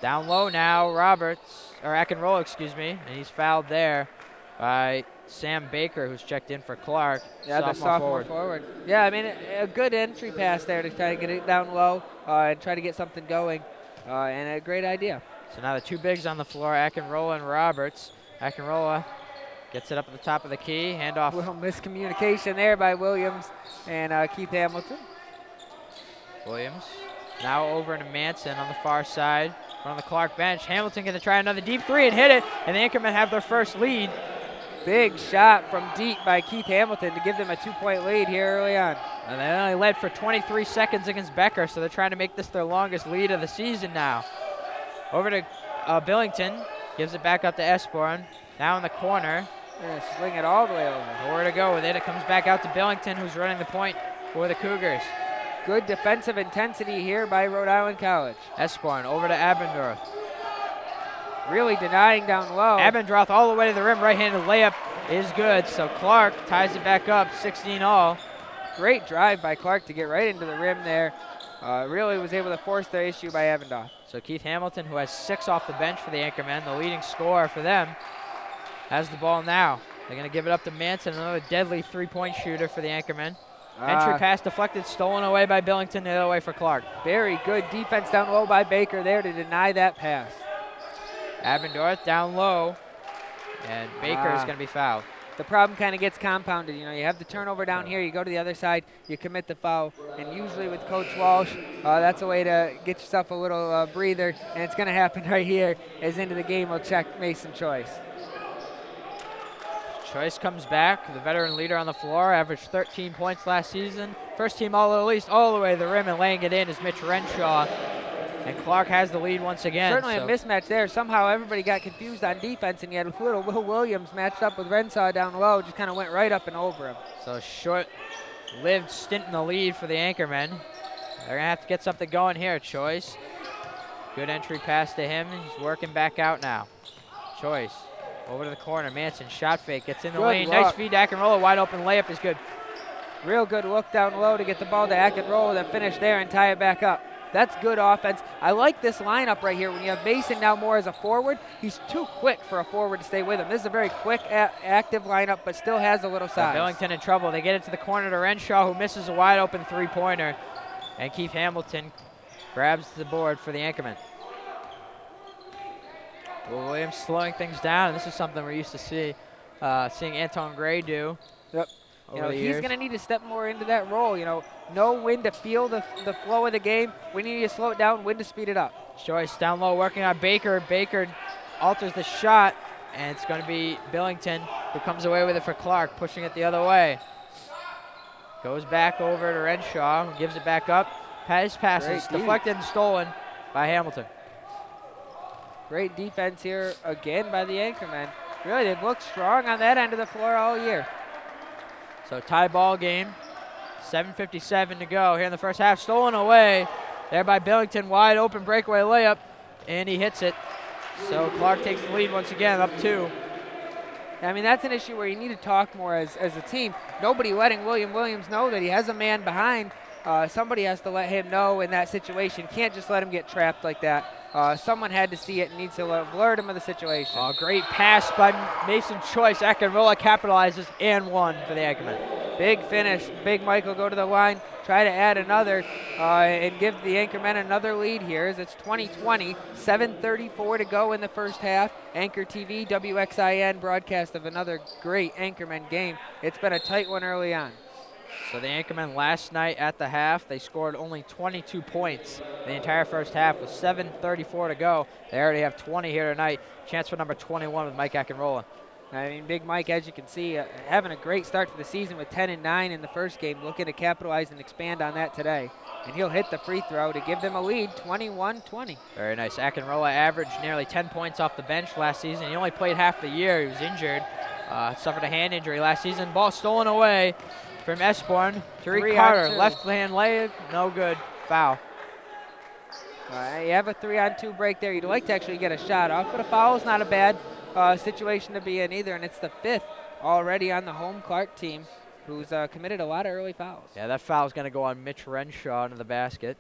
Down low now, Roberts, or Akinrola, excuse me, and he's fouled there by Sam Baker, who's checked in for Clark. Yeah, the sophomore forward. Yeah, I mean, a good entry pass there to try to get it down low and try to get something going, and a great idea. So now the two bigs on the floor, Akinrola and Roberts. Akinrola gets it up at the top of the key, handoff. A little miscommunication there by Williams and Keith Hamilton. Williams now over to Manson on the far side. On the Clark bench, Hamilton going to try another deep three and hit it, and the Anchormen have their first lead. Big shot from deep by Keith Hamilton to give them a 2-point lead here early on. And they only led for 23 seconds against Becker, so they're trying to make this their longest lead of the season now. Over to Billington, gives it back up to Esborn. Now in the corner. Sling it all the way over. Nowhere to go with it. It comes back out to Billington, who's running the point for the Cougars. Good defensive intensity here by Rhode Island College. Esborn over to Abendroth. Really denying down low. Abendroth all the way to the rim. Right-handed layup is good. So Clark ties it back up, 16 all. Great drive by Clark to get right into the rim there. Really was able to force the issue by Abendroth. So Keith Hamilton, who has 6 off the bench for the Anchormen, the leading scorer for them, has the ball now. They're going to give it up to Manson, another deadly three-point shooter for the Anchormen. Entry pass deflected, stolen away by Billington, the other way for Clark. Very good defense down low by Baker there to deny that pass. Abendroth down low, and Baker is going to be fouled. The problem kind of gets compounded. You know, you have the turnover down here, you go to the other side, you commit the foul, and usually with Coach Walsh, that's a way to get yourself a little breather, and it's going to happen right here as into the game. We'll check Mason Choice. Choice comes back, the veteran leader on the floor, averaged 13 points last season. First team all at least all the way to the rim, and laying it in is Mitch Renshaw. And Clark has the lead once again. Certainly a mismatch there. Somehow everybody got confused on defense, and you had little Will Williams matched up with Renshaw down low, just kind of went right up and over him. So short-lived stint in the lead for the Anchormen. They're going to have to get something going here, Choice. Good entry pass to him. He's working back out now. Choice over to the corner. Manson, shot fake, gets in the lane. Look. Nice feed to Akinrola. Wide open layup is good. Real good look down low to get the ball to Akinrola, that finish there and tie it back up. That's good offense. I like this lineup right here. When you have Mason now more as a forward, he's too quick for a forward to stay with him. This is a very quick, active lineup, but still has a little size. Billington in trouble. They get it to the corner to Renshaw, who misses a wide open three-pointer. And Keith Hamilton grabs the board for the Anchormen. Will Williams slowing things down, and this is something we're used to seeing Anton Gray do. Yep. You know, he's going to need to step more into that role. You know when to feel the flow of the game. We need to slow it down, when to speed it up. Choice down low working on Baker. Baker alters the shot, and it's going to be Billington who comes away with it for Clark, pushing it the other way. Goes back over to Renshaw, who gives it back up. His passes deflected and stolen by Hamilton. Great defense here again by the Anchormen. Really, they've looked strong on that end of the floor all year. So tie ball game, 7:57 to go here in the first half. Stolen away there by Billington, wide open breakaway layup, and he hits it. So Clark takes the lead once again, up 2. I mean, that's an issue where you need to talk more as a team. Nobody letting William Williams know that he has a man behind. Somebody has to let him know in that situation. Can't just let him get trapped like that. Someone had to see it and needs to alert him of the situation. Oh, great pass by Mason Choice. Akinrola capitalizes and one for the Anchormen. Big finish. Big Mike will go to the line, try to add another, and give the Anchormen another lead here as it's 20-20, 7:34 to go in the first half. Anchor TV, WXIN broadcast of another great Anchormen game. It's been a tight one early on. So the Anchormen last night at the half, they scored only 22 points the entire first half with 7:34 to go. They already have 20 here tonight. Chance for number 21 with Mike Akinrola. I mean, Big Mike, as you can see, having a great start to the season with 10-9 in the first game, looking to capitalize and expand on that today. And he'll hit the free throw to give them a lead, 21-20. Very nice. Akinrola averaged nearly 10 points off the bench last season. He only played half the year. He was injured, suffered a hand injury last season. Ball stolen away from Esborn. Tariq Carter, left hand layup, no good. Foul. You have a 3-on-2 break there. You'd like to actually get a shot off, but a foul is not a bad situation to be in either, and it's the 5th already on the home Clark team, who's committed a lot of early fouls. Yeah, that foul is going to go on Mitch Renshaw into the basket.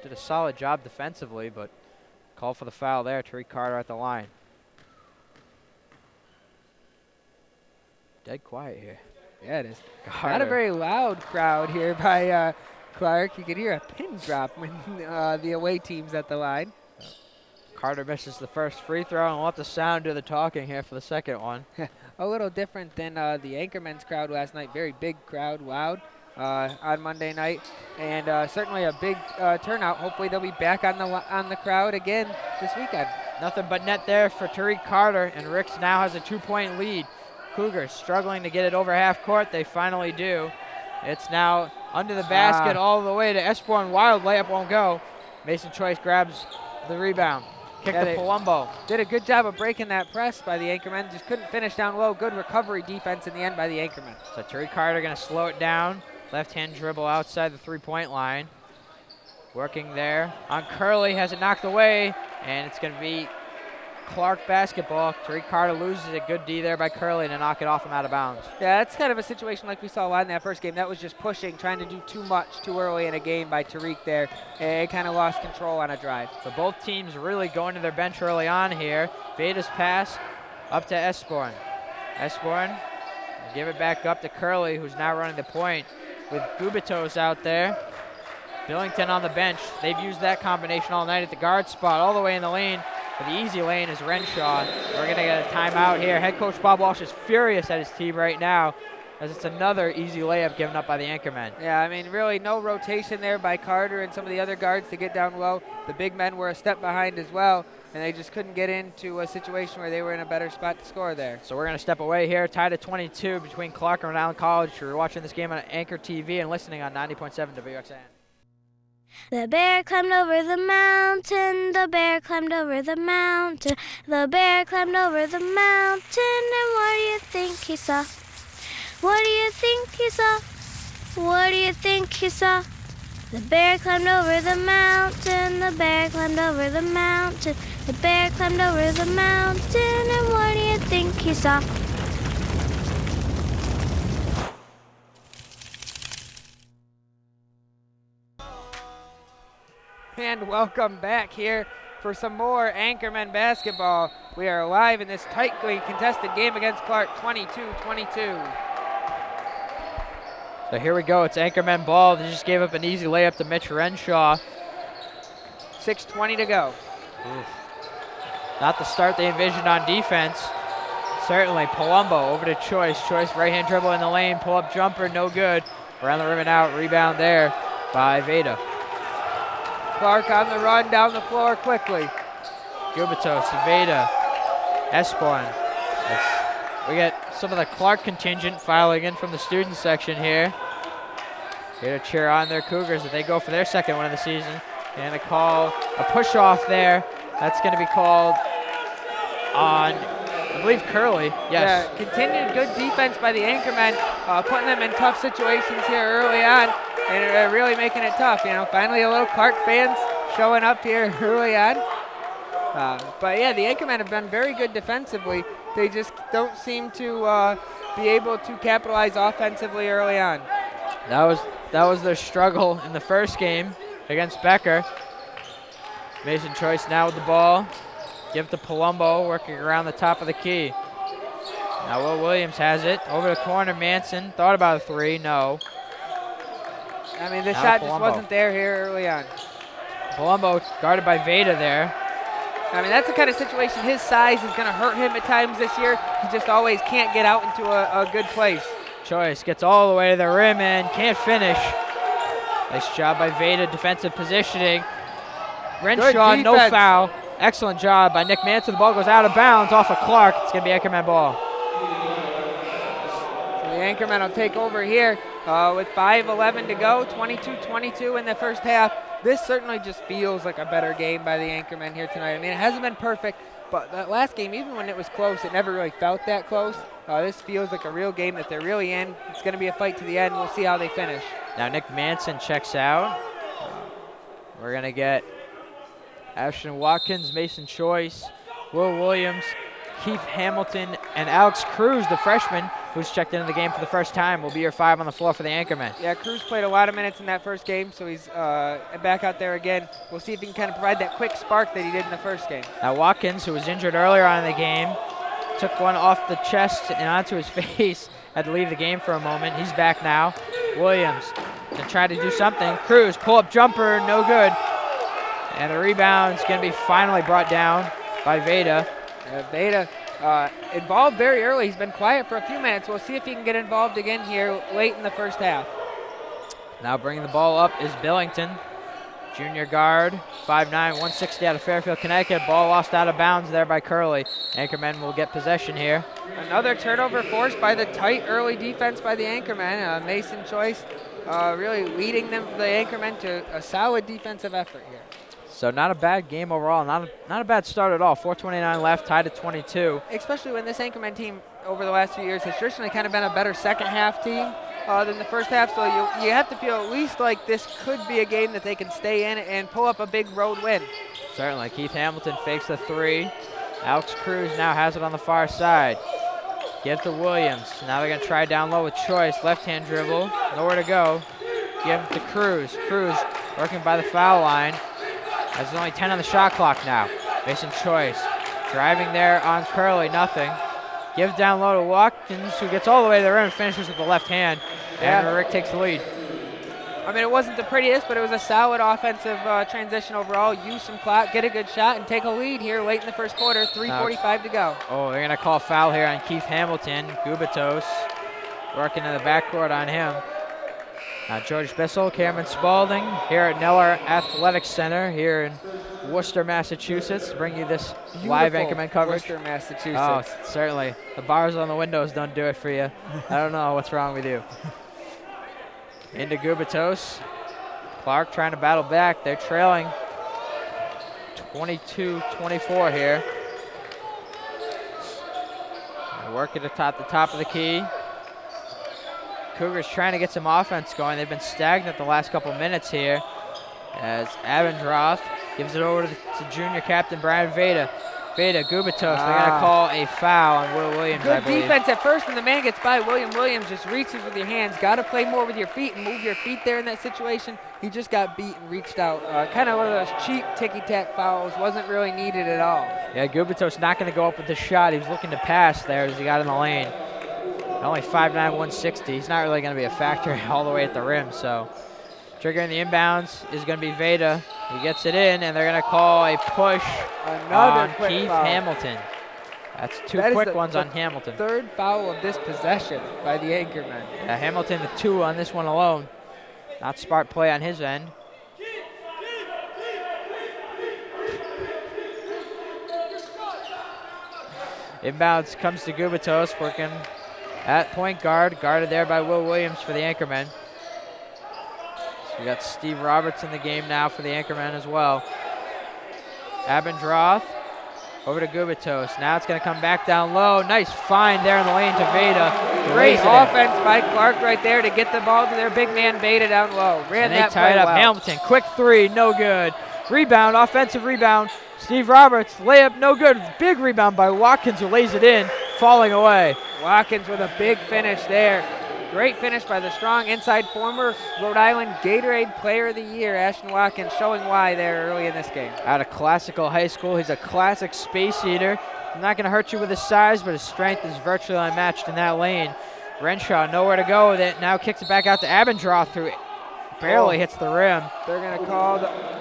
Did a solid job defensively, but call for the foul there. Tariq Carter at the line. Dead quiet here. Yeah, it is. Carter. Not a very loud crowd here by Clark. You can hear a pin drop when the away team's at the line. Carter misses the first free throw, and we'll let the sound do the talking here for the second one. A little different than the Anchormen's crowd last night. Very big crowd, loud on Monday night, and certainly a big turnout. Hopefully they'll be back on the crowd again this weekend. Nothing but net there for Tariq Carter, and Ricks now has a 2-point lead. Cougars struggling to get it over half court. They finally do. It's now under the basket all the way to Esborn. Wild layup won't go. Mason Choice grabs the rebound. Kick to Palumbo. Did a good job of breaking that press by the Anchormen. Just couldn't finish down low. Good recovery defense in the end by the Anchormen. So Tariq Carter going to slow it down. Left-hand dribble outside the three-point line. Working there on Curley. Has it knocked away. And it's going to be Clark basketball. Tariq Carter loses it. Good D there by Curley to knock it off him out of bounds. Yeah, that's kind of a situation like we saw a lot in that first game. That was just pushing, trying to do too much too early in a game by Tariq there. It kind of lost control on a drive. So both teams really going to their bench early on here. Veda's pass up to Esborn. Esborn give it back up to Curley, who's now running the point with Gubitos out there. Billington on the bench. They've used that combination all night at the guard spot, all the way in the lane. But the easy lane is Renshaw. We're going to get a timeout here. Head coach Bob Walsh is furious at his team right now as it's another easy layup given up by the Anchormen. Yeah, I mean, really no rotation there by Carter and some of the other guards to get down low. The big men were a step behind as well, and they just couldn't get into a situation where they were in a better spot to score there. So we're going to step away here, tied at 22 between Clark and Rhode Island College. You're watching this game on Anchor TV and listening on 90.7 WXN. The bear climbed over the mountain, the bear climbed over the mountain, the bear climbed over the mountain, and what do you think he saw? What do you think he saw? What do you think he saw? The bear climbed over the mountain, the bear climbed over the mountain, the bear climbed over the mountain, and what do you think he saw? And welcome back here for some more Anchorman basketball. We are live in this tightly contested game against Clark, 22-22. So here we go. It's Anchorman ball. They just gave up an easy layup to Mitch Renshaw. 6:20 to go. Oof. Not the start they envisioned on defense. Certainly. Palumbo over to Choice. Choice right-hand dribble in the lane. Pull-up jumper, no good. Around the rim and out. Rebound there by Veda. Clark on the run down the floor quickly. Gubitos, Veda, Espon. We get some of the Clark contingent filing in from the student section here. Here to cheer on their Cougars as they go for their second win of the season. And a call, a push-off there. That's going to be called on, I believe, Curley. Yes. Yeah, continued good defense by the Anchormen, putting them in tough situations here early on, and really making it tough. You know, finally a little Clark fans showing up here early on. But yeah, the Anchormen have been very good defensively. They just don't seem to be able to capitalize offensively early on. That was their struggle in the first game against Becker. Mason Choice now with the ball. Give to Palumbo, working around the top of the key. Now Will Williams has it. Over the corner, Manson. Thought about a three, no. I mean, the Now shot Palumbo. just wasn't there here early on. Palumbo guarded by Veda there. I mean, that's the kind of situation his size is going to hurt him at times this year. He just always can't get out into a good place. Choice gets all the way to the rim and can't finish. Nice job by Veda, defensive positioning. Renshaw, no foul. Excellent job by Nick Manson. The ball goes out of bounds off of Clark. It's going to be Anchorman ball. So the Anchorman will take over here with 5:11 to go, 22-22 in the first half. This certainly just feels like a better game by the Anchormen here tonight. I mean, it hasn't been perfect, but that last game, even when it was close, it never really felt that close. This feels like a real game that they're really in. It's going to be a fight to the end. We'll see how they finish. Now Nick Manson checks out. We're going to get Ashton Watkins, Mason Choice, Will Williams, Keith Hamilton, and Alex Cruz, the freshman, who's checked into the game for the first time, will be your five on the floor for the Anchormen. Yeah, Cruz played a lot of minutes in that first game, so he's back out there again. We'll see if he can kind of provide that quick spark that he did in the first game. Now Watkins, who was injured earlier on in the game, took one off the chest and onto his face, had to leave the game for a moment. He's back now. Williams to try to do something. Cruz, pull-up jumper, no good. And the rebound's going to be finally brought down by Veda. Veda involved very early. He's been quiet for a few minutes. We'll see if he can get involved again here late in the first half. Now bringing the ball up is Billington. Junior guard, 5'9", 160 out of Fairfield, Connecticut. Ball lost out of bounds there by Curley. Anchormen will get possession here. Another turnover forced by the tight early defense by the Anchormen. Mason Choice really leading the Anchormen to a solid defensive effort here. So not a bad game overall. Not a bad start at all. 4:29 left, tied at 22. Especially when this Anchorman team over the last few years has traditionally kind of been a better second half team than the first half. So you have to feel at least like this could be a game that they can stay in and pull up a big road win. Certainly. Keith Hamilton fakes the three. Alex Cruz now has it on the far side. Give to Williams. Now they're going to try down low with Choice. Left-hand dribble. Nowhere to go. Give to Cruz. Cruz working by the foul line. There's only 10 on the shot clock now. Mason Choice driving there on Curley. Nothing. Give down low to Watkins, who gets all the way to the rim and finishes with the left hand. And Rick takes the lead. I mean, it wasn't the prettiest, but it was a solid offensive transition overall. Use some clock, get a good shot, and take a lead here late in the first quarter. 3:45 to go. Oh, they're going to call foul here on Keith Hamilton. Gubitos working in the backcourt on him. Now George Bissell, Cameron Spalding here at Neller Athletics Center here in Worcester, Massachusetts. Bring you this live Anchorman coverage. Worcester, Massachusetts. Oh, certainly. The bars on the windows don't do it for you. I don't know what's wrong with you. Into Gubitos. Clark trying to battle back. They're trailing 22-24 here. They work it at the top of the key. Cougars trying to get some offense going. They've been stagnant the last couple minutes here as Abendroth gives it over to junior captain Brian Veda. Veda, Gubitos, they're going to call a foul on Will Williams, I Good believe. defense at first, and the man gets by. William Williams just reaches with your hands. Got to play more with your feet and move your feet there in that situation. He just got beat and reached out. Kind of one of those cheap ticky-tack fouls. Wasn't really needed at all. Yeah, Gubitos not going to go up with the shot. He was looking to pass there as he got in the lane. Only 5'9", 160. He's not really going to be a factor all the way at the rim, so triggering the inbounds is going to be Veda. He gets it in, and they're going to call a push on Keith Hamilton. That's two That is quick the- ones the on Hamilton. Third foul of this possession by the anchorman. Yeah, Hamilton with 2 on this one alone. Not smart play on his end. Inbounds comes to Gubatos, working at point guard, guarded there by Will Williams for the anchorman. So we got Steve Roberts in the game now for the anchorman as well. Abendroth over to Gubatos. Now it's going to come back down low. Nice find there in the lane to Veda. Great Lays it in. offense by Clark right there to get the ball to their big man Veda down low. Ran And they that tie it play up. well. Hamilton, quick 3, no good. Rebound, offensive rebound. Steve Roberts, layup, no good. Big rebound by Watkins, who lays it in, falling away. Watkins with a big finish there. Great finish by the strong inside former Rhode Island Gatorade Player of the Year, Ashton Watkins, showing why there early in this game. Out of Classical High School, he's a classic space eater. He's not going to hurt you with his size, but his strength is virtually unmatched in that lane. Renshaw, nowhere to go with it. Now kicks it back out to Abendroth, who barely hits the rim. They're going to call the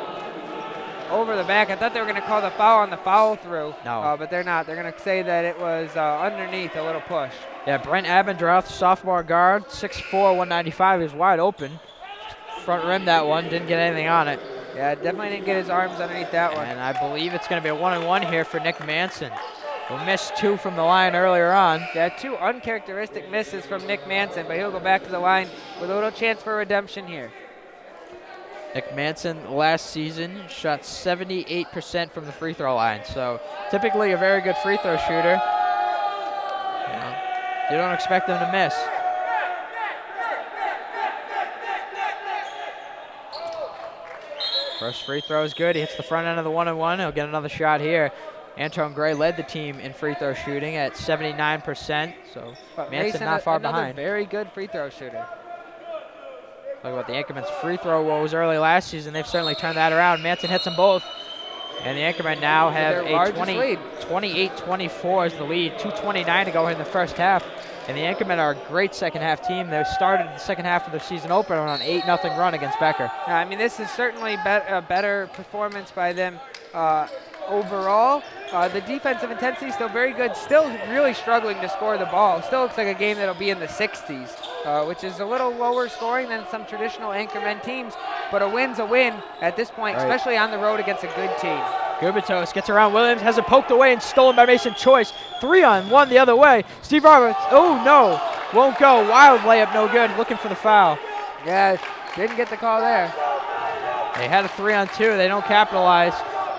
over the back. I thought they were going to call the foul on the follow through. No. But they're not. They're going to say that it was underneath, a little push. Yeah, Brent Abendroth, sophomore guard, 6'4", 195. He was wide open. Front rim that one, didn't get anything on it. Yeah, definitely didn't get his arms underneath that one. And I believe it's going to be a 1-and-1 here for Nick Manson, who missed 2 from the line earlier on. Yeah, 2 uncharacteristic misses from Nick Manson, but he'll go back to the line with a little chance for redemption here. Nick Manson last season shot 78% from the free throw line, so typically a very good free throw shooter. You don't expect them to miss. First free throw is good. He hits the front end of the 1-and-1. He'll get another shot here. Anton Gray led the team in free throw shooting at 79%, so But Manson Mason, not far another behind. very good free throw shooter. Talk about the Anchorman's free throw woes early last season. They've certainly turned that around. Manson hits them both. And the Anchormen now have Their a largest lead. 28-24 is the lead. 2:29 to go in the first half. And the Anchormen are a great second half team. They started the second half of their season opener on an 8-0 run against Becker. I mean, this is certainly a better performance by them overall. The defensive intensity is still very good. Still really struggling to score the ball. Still looks like a game that'll be in the 60s, which is a little lower scoring than some traditional Anchormen teams. But a win's a win at this point, Right. especially on the road against a good team. Gubatos gets around Williams, has it poked away and stolen by Mason Choice. 3-on-1 the other way. Steve Roberts, oh no, won't go. Wild layup, no good. Looking for the foul. Yeah, didn't get the call there. They had a 3-on-2. They don't capitalize.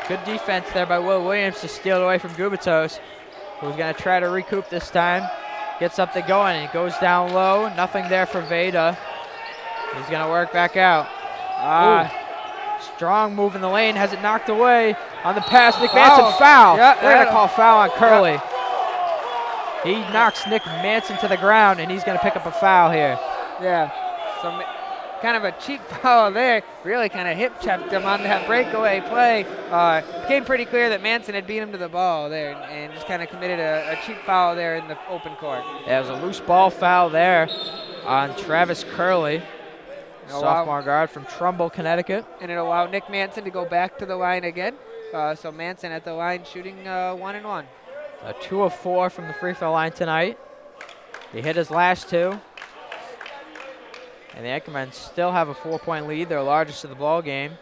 Good defense there by Will Williams to steal it away from Gubatos, who's going to try to recoup this time. Gets something going, and it goes down low. Nothing there for Veda. He's going to work back out. Strong move in the lane, has it knocked away on the pass. Nick Manson, foul. Yeah, They're going to call foul on Curley. He knocks Nick Manson to the ground, and he's going to pick up a foul here. Yeah, so kind of a cheap foul there. Really kind of hip checked him on that breakaway play. Became pretty clear that Manson had beat him to the ball there and just kind of committed a cheap foul there in the open court. Yeah, it was a loose ball foul there on Travis Curley, sophomore guard from Trumbull, Connecticut. And it'll allow Nick Manson to go back to the line again. So Manson at the line shooting 1-and-1. 2 of 4 from the free throw line tonight. He hit his last 2. And the Anchormen still have a 4-point lead, their largest of the ball game.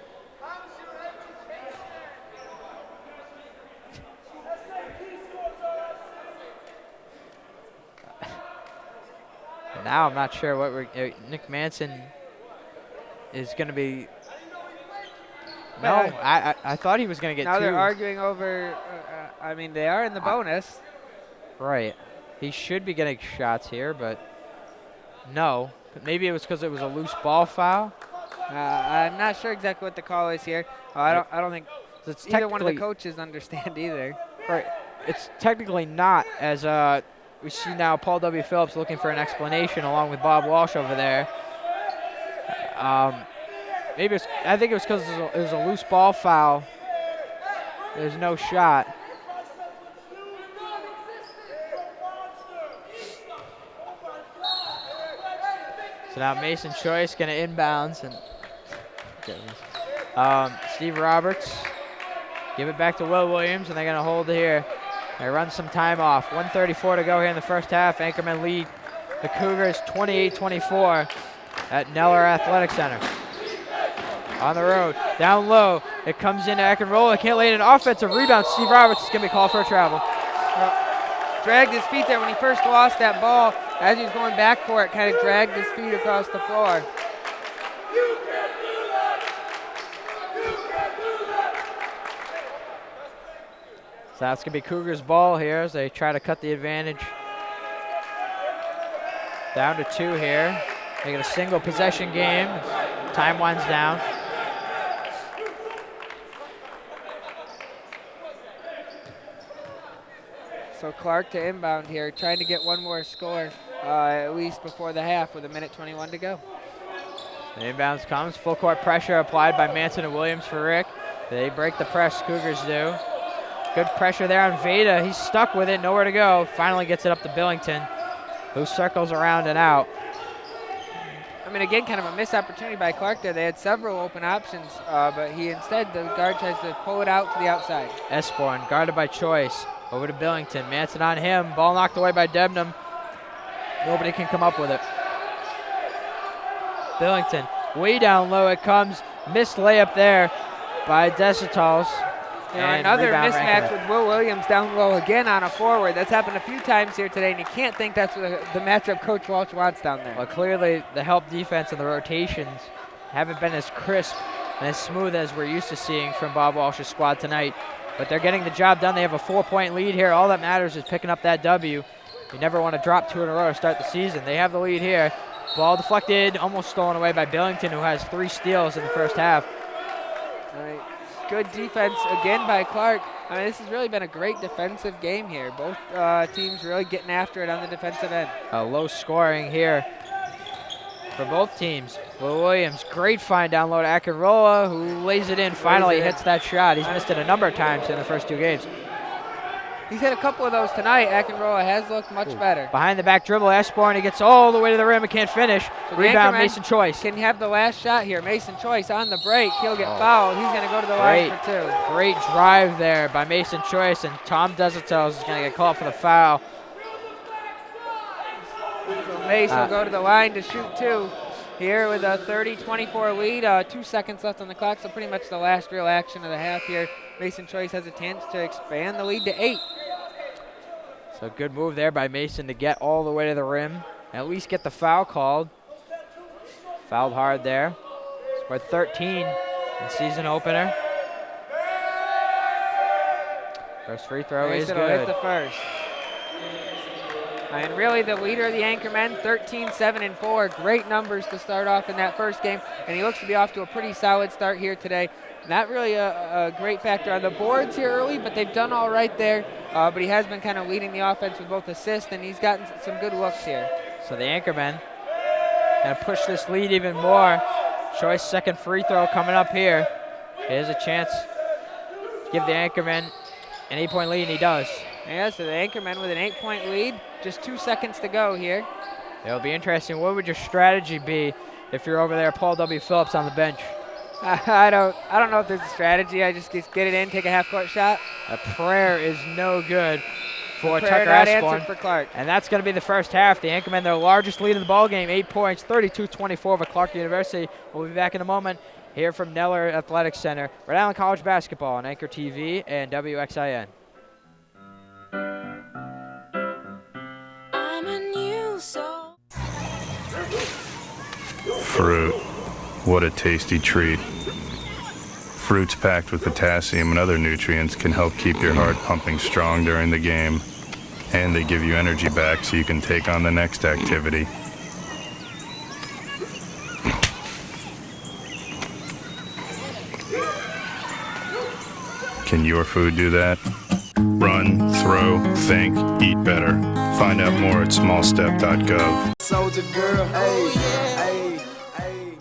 And now I'm not sure what Nick Manson is going to be. No, I thought he was going to get now 2. They're arguing over, I mean, they are in the bonus. Right. He should be getting shots here, but no. Maybe it was because it was a loose ball foul. I'm not sure exactly what the call is here. I don't think It's either one of the technically- coaches understand either. Right. It's technically not, as we see now Paul W. Phillips looking for an explanation along with Bob Walsh over there. Maybe I think it was because it was a loose ball foul. There's no shot. So now Mason Choice going to inbounds, and Steve Roberts give it back to Will Williams, and they're going to hold it here. They run some time off. 1:34 to go here in the first half. Anchorman lead the Cougars 28-24 at Neller Athletic Center. On the road, down low, it comes into Ackenrolla. Can't lay in an offensive rebound. Steve Roberts is going to be called for a travel. Dragged his feet there when he first lost that ball. As he was going back for it, kind of dragged his feet across the floor. So that's going to be Cougars' ball here as they try to cut the advantage. Down to 2 here. They get a single possession game. Time winds down. So Clark to inbound here, trying to get one more score, at least before the half with 1:21 to go. The inbounds comes. Full court pressure applied by Manson and Williams for Rick. They break the press, Cougars do. Good pressure there on Veda. He's stuck with it, nowhere to go. Finally gets it up to Billington, who circles around and out. I mean, again, kind of a missed opportunity by Clark there. They had several open options, but he instead, the guard tries to pull it out to the outside. Esborn guarded by Choice. Over to Billington. Manson on him. Ball knocked away by Debnam. Nobody can come up with it. Billington way down low it comes. Missed layup there by Desitals. Another mismatch with Will Williams down low again on a forward. That's happened a few times here today, and you can't think that's what the matchup Coach Walsh wants down there. Well, clearly the help defense and the rotations haven't been as crisp and as smooth as we're used to seeing from Bob Walsh's squad tonight. But they're getting the job done. They have a 4-point lead here. All that matters is picking up that W. You never want to drop 2 in a row to start the season. They have the lead here. Ball deflected, almost stolen away by Billington, who has 3 steals in the first half. All right. Good defense again by Clark. I mean, this has really been a great defensive game here. Both teams really getting after it on the defensive end. Low scoring here for both teams. Will Williams, great find down low to Ackenrolla, who lays it in, finally hits that shot. He's missed it a number of times in the first 2 games. He's hit a couple of those tonight. Ackenrolla has looked much better. Behind the back dribble, Esborn, he gets all the way to the rim and can't finish. So Rebound, Mason Choice. Can have the last shot here. Mason Choice on the break. He'll get fouled. He's going to go to the line for 2. Great drive there by Mason Choice, and Tom Desitels is going to get called for the foul. So Mace will go to the line to shoot 2 here with a 30-24 lead. 2 seconds left on the clock, so pretty much the last real action of the half here. Mason Choice has a chance to expand the lead to 8. So good move there by Mason to get all the way to the rim, at least get the foul called. Fouled hard there. Scored 13 in season opener. First free throw is good. Hit the first. And really the leader of the Anchormen, 13-7-4. Great numbers to start off in that first game, and he looks to be off to a pretty solid start here today. Not really a great factor on the boards here early, but they've done all right there. But he has been kind of leading the offense with both assists, and he's gotten some good looks here. So the Anchormen going to push this lead even more. Choice second free throw coming up here. Here's a chance to give the Anchormen an 8-point lead, and he does. Yeah, so the Anchormen with an 8-point lead. Just 2 seconds to go here. It'll be interesting. What would your strategy be if you're over there, Paul W. Phillips on the bench? I don't know if there's a strategy. I just get it in, take a half-court shot. A prayer is no good for Prayer Tucker not Esborn. answered for Clark. And that's going to be the first half. The Anchormen, their largest lead in the ball game, 8 points, 32-24 over Clark University. We'll be back in a moment here from Neller Athletic Center. Rhode Island College basketball on Anchor TV and WXIN. I'm a new soul. Fruit. What a tasty treat. Fruits packed with potassium and other nutrients can help keep your heart pumping strong during the game. And they give you energy back so you can take on the next activity. Can your food do that? Run, throw, think, eat better. Find out more at smallstep.gov. Soldier girl, hey, hey, hey.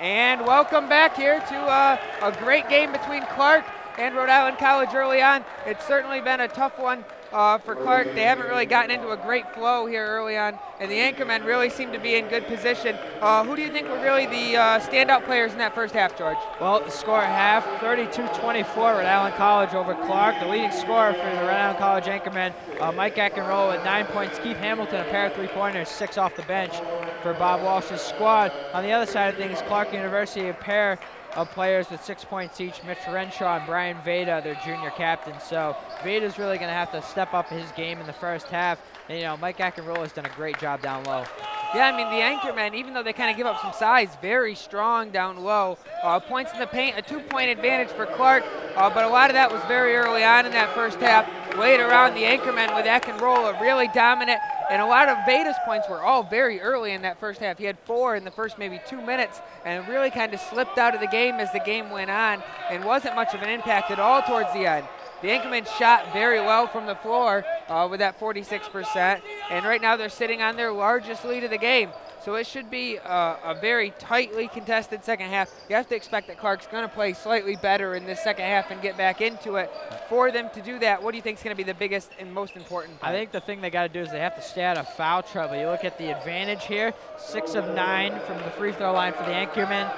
And welcome back here to a great game between Clark and Rhode Island College early on. It's certainly been a tough one for Clark. They haven't really gotten into a great flow here early on, and the anchormen really seem to be in good position. Who do you think were really the standout players in that first half, George? Well, the score at half, 32-24, Rhode Island College over Clark. The leading scorer for the Rhode Island College anchormen, Mike Ackenroll with 9 points. Keith Hamilton, a pair of three-pointers, 6 off the bench for Bob Walsh's squad. On the other side of things, Clark University, a pair of players with 6 points each, Mitch Renshaw and Brian Veda, their junior captains. So Veda's really going to have to step up his game in the first half. And, Mike Ackenroll has done a great job down low. Yeah, I mean, the anchormen, even though they kind of give up some size, very strong down low. Points in the paint, a 2-point advantage for Clark, but a lot of that was very early on in that first half. Later on, the anchormen with Ackenroll really dominant, and a lot of Veda's points were all very early in that first half. He had 4 in the first maybe 2 minutes, and really kind of slipped out of the game as the game went on, and wasn't much of an impact at all towards the end. The Anchormen shot very well from the floor with that 46%, and right now they're sitting on their largest lead of the game. So it should be a very tightly contested second half. You have to expect that Clark's going to play slightly better in this second half and get back into it. For them to do that, what do you think is going to be the biggest and most important part? I think the thing they got to do is they have to stay out of foul trouble. You look at the advantage here, 6 of 9 from the free throw line for the Anchormen.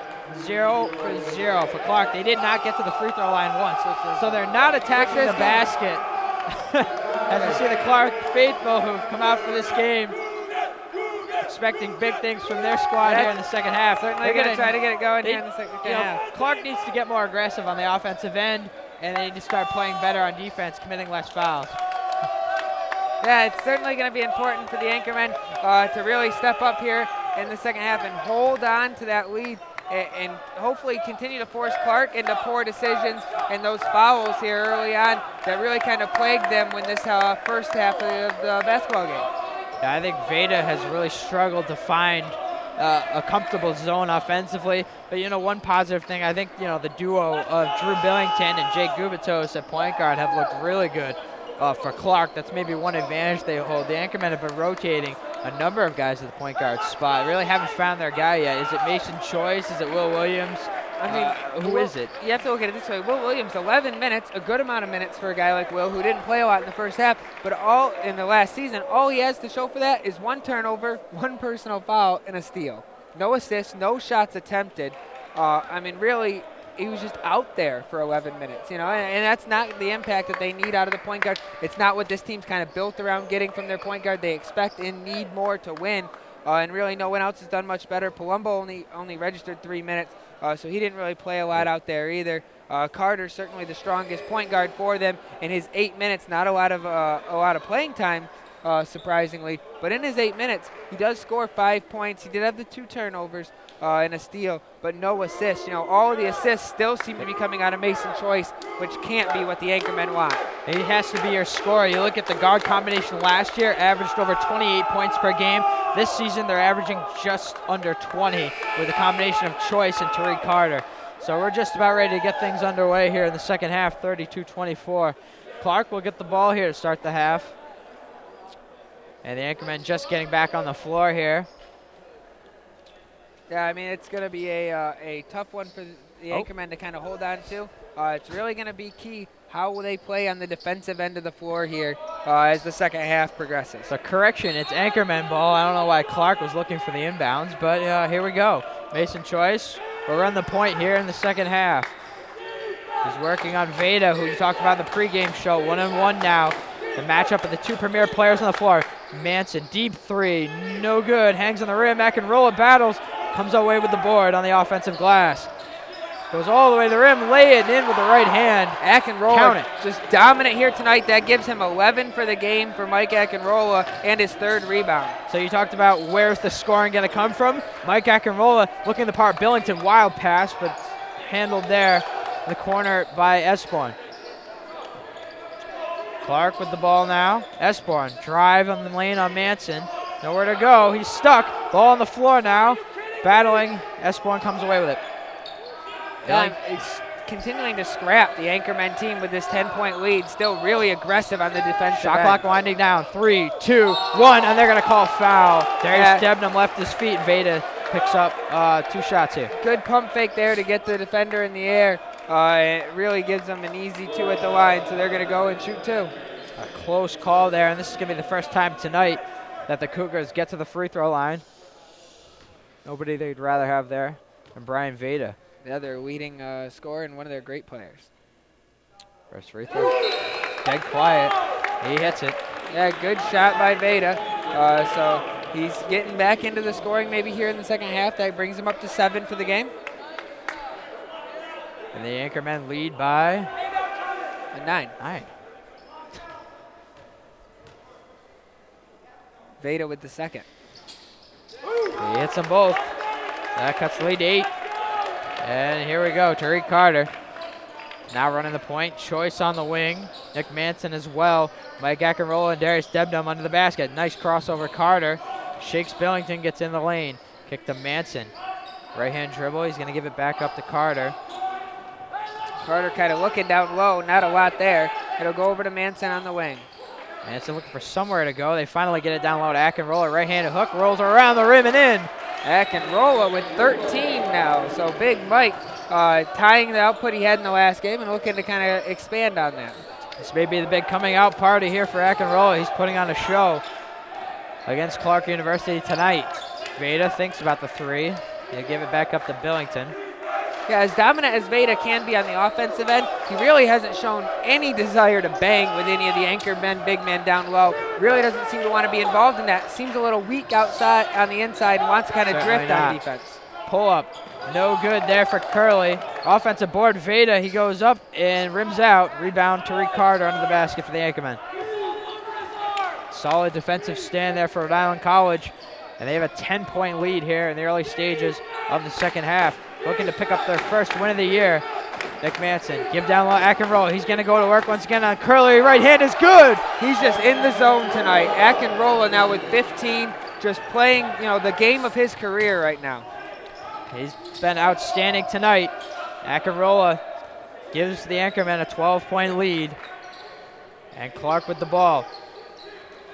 0 for 0 for Clark. They did not get to the free throw line once, so they're not attacking the basket. As you see the Clark faithful who've come out for this game, expecting big things from their squad here in the second half. Certainly going to try to get it going here in the second half. Clark needs to get more aggressive on the offensive end, and they need to start playing better on defense, committing less fouls. Yeah, it's certainly going to be important for the Anchormen to really step up here in the second half and hold on to that lead, and hopefully continue to force Clark into poor decisions and those fouls here early on that really kind of plagued them when this first half of the basketball game. Yeah, I think Veda has really struggled to find a comfortable zone offensively. But, one positive thing, I think, the duo of Drew Billington and Jake Gubitos at point guard have looked really good for Clark. That's maybe one advantage they hold. The Anchormen have been rotating a number of guys at the point guard spot. Really haven't found their guy yet. Is it Mason Choice? Is it Will Williams? Who is it? You have to look at it this way. Will Williams, 11 minutes, a good amount of minutes for a guy like Will who didn't play a lot in the first half, but all in the last season, all he has to show for that is 1 turnover, 1 personal foul, and a steal. No assists, no shots attempted. Really, he was just out there for 11 minutes, and that's not the impact that they need out of the point guard. It's not what this team's kind of built around getting from their point guard. They expect and need more to win, and really no one else has done much better. Palumbo only registered 3 minutes, so he didn't really play a lot out there either. Carter's certainly the strongest point guard for them. In his 8 minutes, not a lot of playing time, surprisingly, but in his 8 minutes, he does score 5 points. He did have the 2 turnovers and a steal, but no assists. All of the assists still seem to be coming out of Mason Choice, which can't be what the Anchormen want. He has to be your scorer. You look at the guard combination last year, averaged over 28 points per game. This season, they're averaging just under 20 with a combination of Choice and Tariq Carter. So we're just about ready to get things underway here in the second half, 32-24. Clark will get the ball here to start the half. And the Anchormen just getting back on the floor here. Yeah, it's going to be a tough one for the Anchormen to kind of hold on to. It's really going to be key how will they play on the defensive end of the floor here as the second half progresses. So correction, it's Anchormen ball. I don't know why Clark was looking for the inbounds, but here we go. Mason Choice will run the point here in the second half. He's working on Veda, who you talked about in the pregame show, 1-on-1 now. The matchup of the 2 premier players on the floor. Manson, deep 3, no good. Hangs on the rim, Ackenroll battles. Comes away with the board on the offensive glass. Goes all the way to the rim, lay it in with the right hand. Ackenroll just dominant here tonight. That gives him 11 for the game for Mike Ackenroll and his 3rd rebound. So you talked about where's the scoring going to come from. Mike Ackenroll looking the part. Billington, wild pass, but handled there in the corner by Esborn. Clark with the ball now. Esborn, drive on the lane on Manson. Nowhere to go. He's stuck. Ball on the floor now. Battling. Esborn comes away with it. It's continuing to scrap the Anchormen team with this 10-point lead. Still really aggressive on the defensive Shot end. clock winding down. 3, 2, 1, and they're going to call foul. Darius Debnam left his feet. Veda picks up 2 shots here. Good pump fake there to get the defender in the air. It really gives them an easy 2 at the line, so they're going to go and shoot 2. A close call there, and this is going to be the first time tonight that the Cougars get to the free throw line. Nobody they'd rather have there than Brian Veda. Yeah, their leading scorer and one of their great players. First free throw, dead quiet. He hits it. Yeah, good shot by Veda. So he's getting back into the scoring maybe here in the second half. That brings him up to 7 for the game. And the Anchormen lead by A 9. 9. Veda with the second. He hits them both. That cuts the lead to 8. And here we go, Tariq Carter. Now running the point. Choice on the wing. Nick Manson as well. Mike Ackenrola and Darius Debnum under the basket. Nice crossover. Carter shakes Billington, gets in the lane. Kick to Manson. Right hand dribble. He's going to give it back up to Carter. Carter kind of looking down low. Not a lot there. It'll go over to Manson on the wing. Manson looking for somewhere to go. They finally get it down low to Ackenrola. Right-handed hook. Rolls around the rim and in. Ackenrola with 13 now. So Big Mike tying the output he had in the last game and looking to kind of expand on that. This may be the big coming out party here for Ackenrola. He's putting on a show against Clark University tonight. Veda thinks about the 3. He'll give it back up to Billington. Yeah, as dominant as Veda can be on the offensive end, he really hasn't shown any desire to bang with any of the anchor men, big men down low. Really doesn't seem to want to be involved in that. Seems a little weak outside on the inside and wants to kind of drift on defense. Pull up. No good there for Curley. Offensive board, Veda, he goes up and rims out. Rebound, Tariq Carter under the basket for the Anchormen. Solid defensive stand there for Rhode Island College. And they have a 10-point lead here in the early stages of the second half. Looking to pick up their first win of the year. Nick Manson, give down low, Ackenrola. He's going to go to work once again on Curley. Right hand is good. He's just in the zone tonight. Ackenrola now with 15, just playing, the game of his career right now. He's been outstanding tonight. Ackenrola gives the Anchormen a 12-point lead. And Clark with the ball.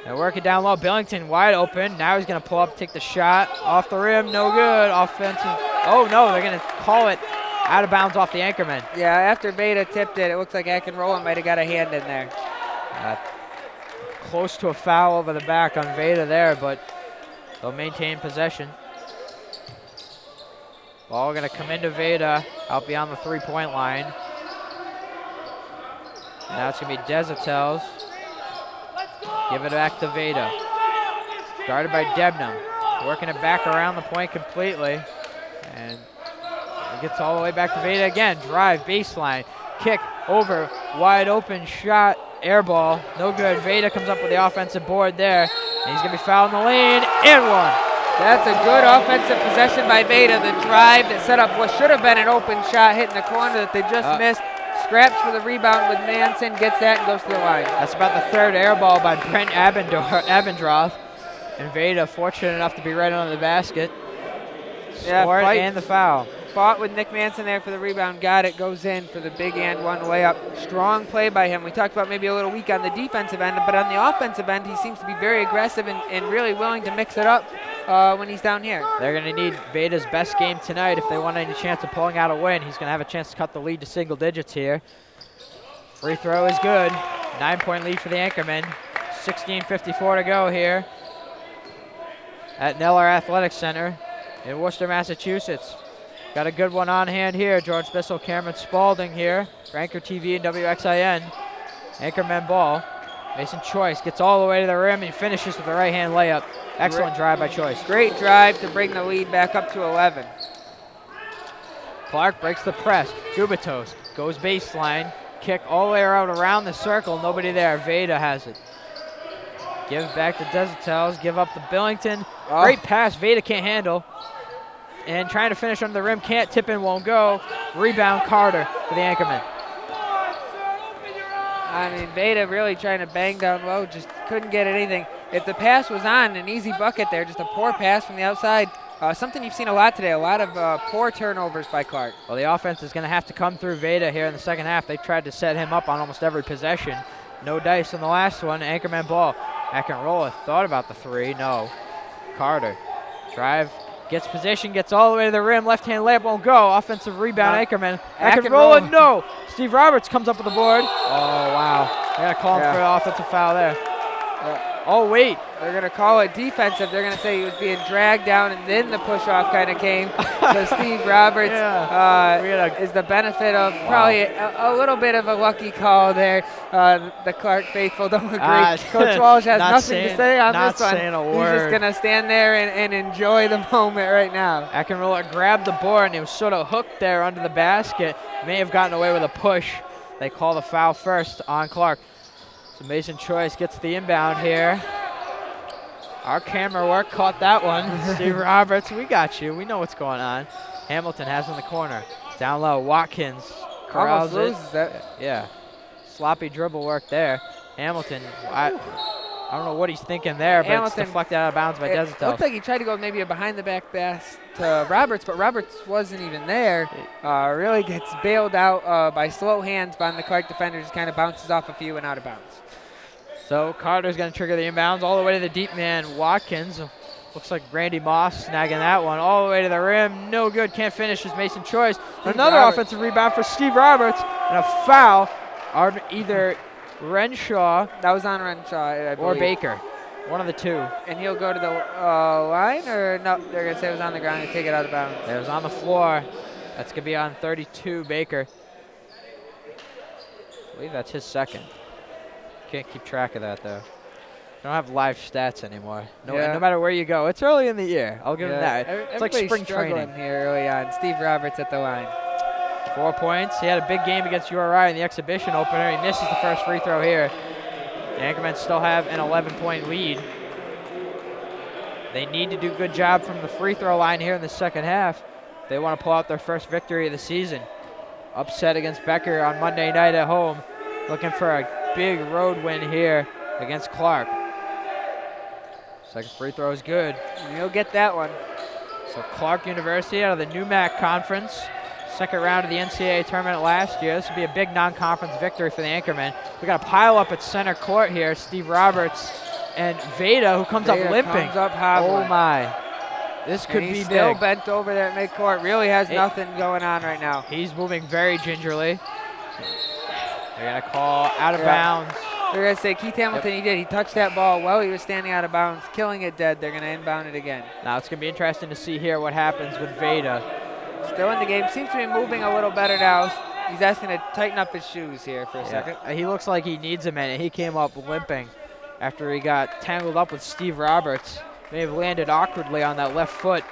They're working down low. Billington wide open. Now he's going to pull up, take the shot. Off the rim, no good. Offensive. Oh, no, they're going to call it out of bounds off the Anchormen. Yeah, after Veda tipped it, it looks like Ackenrola might have got a hand in there. Close to a foul over the back on Veda there, but they'll maintain possession. Ball going to come into Veda out beyond the 3-point line. Now it's going to be Desautel. Give it back to Veda. Guarded by Debnum. Working it back around the point completely. And it gets all the way back to Veda again. Drive, baseline, kick, over, wide open shot, air ball. No good. Veda comes up with the offensive board there. And he's going to be fouled in the lane, and one. That's a good offensive possession by Veda. The drive that set up what should have been an open shot hitting the corner that they just missed. Scraps for the rebound with Manson, gets that and goes to the line. That's about the third air ball by Brent Abendroth. And Veda fortunate enough to be right under the basket. Scored and the foul. Fought with Nick Manson there for the rebound. Got it, goes in for the big and one layup. Strong play by him. We talked about maybe a little weak on the defensive end, but on the offensive end, he seems to be very aggressive and really willing to mix it up when he's down here. They're going to need Veda's best game tonight if they want any chance of pulling out a win. He's going to have a chance to cut the lead to single digits here. Free throw is good. 9-point lead for the Anchormen. 16:54 to go here at Neller Athletic Center in Worcester, Massachusetts. Got a good one on hand here. George Bissell, Cameron Spalding here for Anchor TV and WXIN. Anchormen ball. Mason Choice gets all the way to the rim and finishes with a right-hand layup. Excellent drive by Choice. Great drive to bring the lead back up to 11. Clark breaks the press. Dubitos goes baseline. Kick all the way around the circle. Nobody there. Veda has it. Give back to Desautel. Give up to Billington. Great pass. Veda can't handle. And trying to finish under the rim. Can't tip in, won't go. Rebound Carter for the Anchormen. I mean, Veda really trying to bang down low. Just couldn't get anything. If the pass was on, an easy bucket there. Just a poor pass from the outside. Something you've seen a lot today. A lot of poor turnovers by Clark. Well, the offense is going to have to come through Veda here in the second half. They tried to set him up on almost every possession. No dice on the last one. Anchorman ball. Ackenrola thought about the 3. No. Carter. Drive. Gets position, gets all the way to the rim. Left-hand layup won't go. Offensive rebound, Anchorman. Anchorman. No. Steve Roberts comes up with the board. Oh, wow. They got to call him for the offensive foul there. Oh, wait. They're going to call it defensive. They're going to say he was being dragged down, and then the push-off kind of came. So Steve Roberts is the benefit of probably a little bit of a lucky call there. The Clark faithful don't agree. Coach Walsh has nothing to say on this one. He's just going to stand there and enjoy the moment right now. Akinrola grabbed the board, and he was sort of hooked there under the basket. May have gotten away with a push. They call the foul first on Clark. So Mason Choice gets the inbound here. Our camera work caught that one. Steve Roberts, we got you. We know what's going on. Hamilton has in the corner. Down low, Watkins corrals Almost loses it. Yeah. Sloppy dribble work there. Hamilton, I don't know what he's thinking there, but it's deflected out of bounds by Desatel. It looked like he tried to go maybe a behind-the-back pass to Roberts, but Roberts wasn't even there. Really gets bailed out by slow hands by the Clark defenders. Kind of bounces off a few and out of bounds. So Carter's going to trigger the inbounds all the way to the deep man, Watkins. Looks like Randy Moss snagging that one all the way to the rim. No good, can't finish as Mason Choice. Another offensive rebound for Steve Roberts, and a foul on either Renshaw. That was on Renshaw, I believe. Or Baker. One of the two. And he'll go to the line, or no, they're going to say it was on the ground and take it out of bounds. It was on the floor. That's going to be on 32, Baker. I believe that's his second. Can't keep track of that, though. Don't have live stats anymore. No matter where you go. It's early in the year. I'll give him that. It's like spring training. Here early on. Steve Roberts at the line. 4 points. He had a big game against URI in the exhibition opener. He misses the first free throw here. The Anchormen still have an 11-point lead. They need to do a good job from the free throw line here in the second half. They want to pull out their first victory of the season. Upset against Becker on Monday night at home. Looking for a big road win here against Clark. Second free throw is good. And he'll get that one. So Clark University out of the NUMAC conference. Second round of the NCAA tournament last year. This would be a big non-conference victory for the Anchormen. We got a pile up at center court here. Steve Roberts and Veda, who comes up limping. Comes up hobbling. Oh my. This could be big. Still bent over there at midcourt. Really has nothing going on right now. He's moving very gingerly. They're going to call out of bounds. They're going to say Keith Hamilton, he did. He touched that ball while he was standing out of bounds, killing it dead. They're going to inbound it again. Now it's going to be interesting to see here what happens with Veda. Still in the game. Seems to be moving a little better now. He's asking to tighten up his shoes here for a second. He looks like he needs a minute. He came up limping after he got tangled up with Steve Roberts. May have landed awkwardly on that left foot.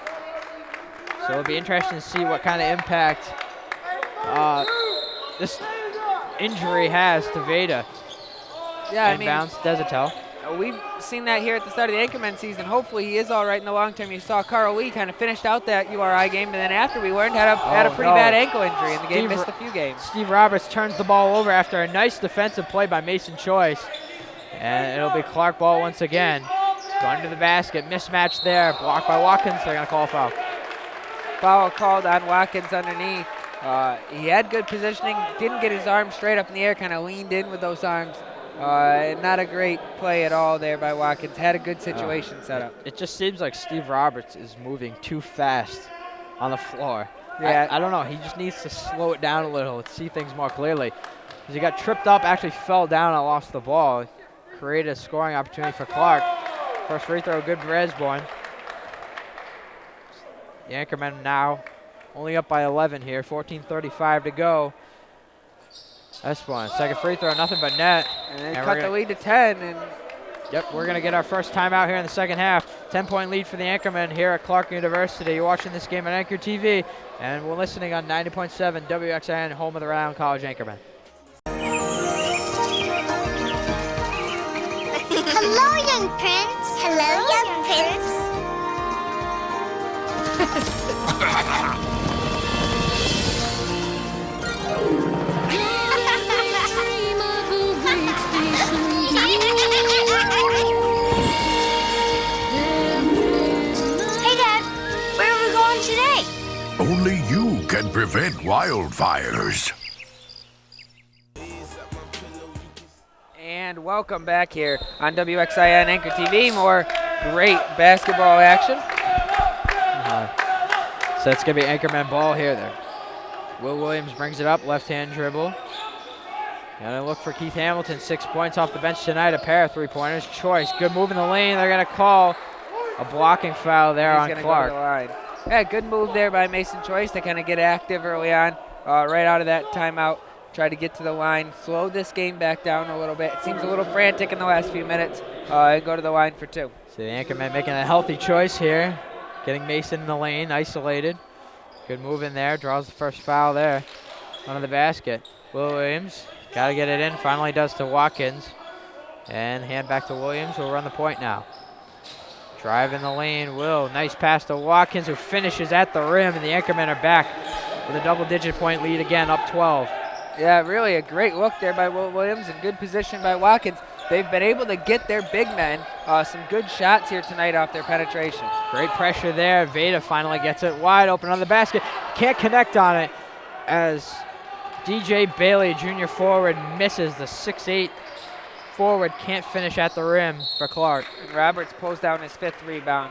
So it'll be interesting to see what kind of impact this injury has to Veda. Yeah, inbounds, Desatel. We've seen that here at the start of the Anchorman season. Hopefully he is all right in the long term. You saw Carl Lee kind of finished out that URI game, and then after we learned had a pretty bad ankle injury in the game, missed a few games. Steve Roberts turns the ball over after a nice defensive play by Mason Choice. And it'll be Clark ball once again. Going to the basket, mismatch there, blocked by Watkins. They're going to call a foul. Foul called on Watkins underneath. He had good positioning, didn't get his arms straight up in the air, kind of leaned in with those arms. Not a great play at all there by Watkins. Had a good situation set up. It just seems like Steve Roberts is moving too fast on the floor. Yeah. I don't know. He just needs to slow it down a little and see things more clearly. Because he got tripped up, actually fell down and lost the ball. Created a scoring opportunity for Clark. First free throw, good for Esborn. The Anchormen now only up by 11 here. 14:35 to go. Esborn, second free throw, nothing but net. And they cut the lead to 10. And yep, we're going to get our first timeout here in the second half. 10-point lead for the Anchormen here at Clark University. You're watching this game on Anchor TV, and we're listening on 90.7 WXIN, home of the Rhode Island College Anchormen. Hello, young prince. Hello, young prince. Hey, Dad, where are we going today? Only you can prevent wildfires. And welcome back here on WXIN Anchor TV. More great basketball action. So it's going to be anchorman ball here. There. Will Williams brings it up, left-hand dribble. Gonna look for Keith Hamilton, 6 points off the bench tonight, a pair of three-pointers. Choice, good move in the lane. They're gonna call a blocking foul there on Clark. Go to the line. Yeah, good move there by Mason Choice to kind of get active early on, right out of that timeout. Try to get to the line, slow this game back down a little bit. It seems a little frantic in the last few minutes, and go to the line for 2. So the anchorman making a healthy choice here, getting Mason in the lane, isolated. Good move in there, draws the first foul there under the basket. Will Williams, got to get it in, finally does to Watkins. And hand back to Williams, who will run the point now. Drive in the lane, Will, nice pass to Watkins, who finishes at the rim, and the anchormen are back with a double-digit point lead again, up 12. Yeah, really a great look there by Will Williams and good position by Watkins. They've been able to get their big men some good shots here tonight off their penetration. Great pressure there. Veda finally gets it wide open on the basket. Can't connect on it as DJ Bailey, junior forward, misses. The 6'8" forward can't finish at the rim for Clark. And Roberts pulls down his 5th rebound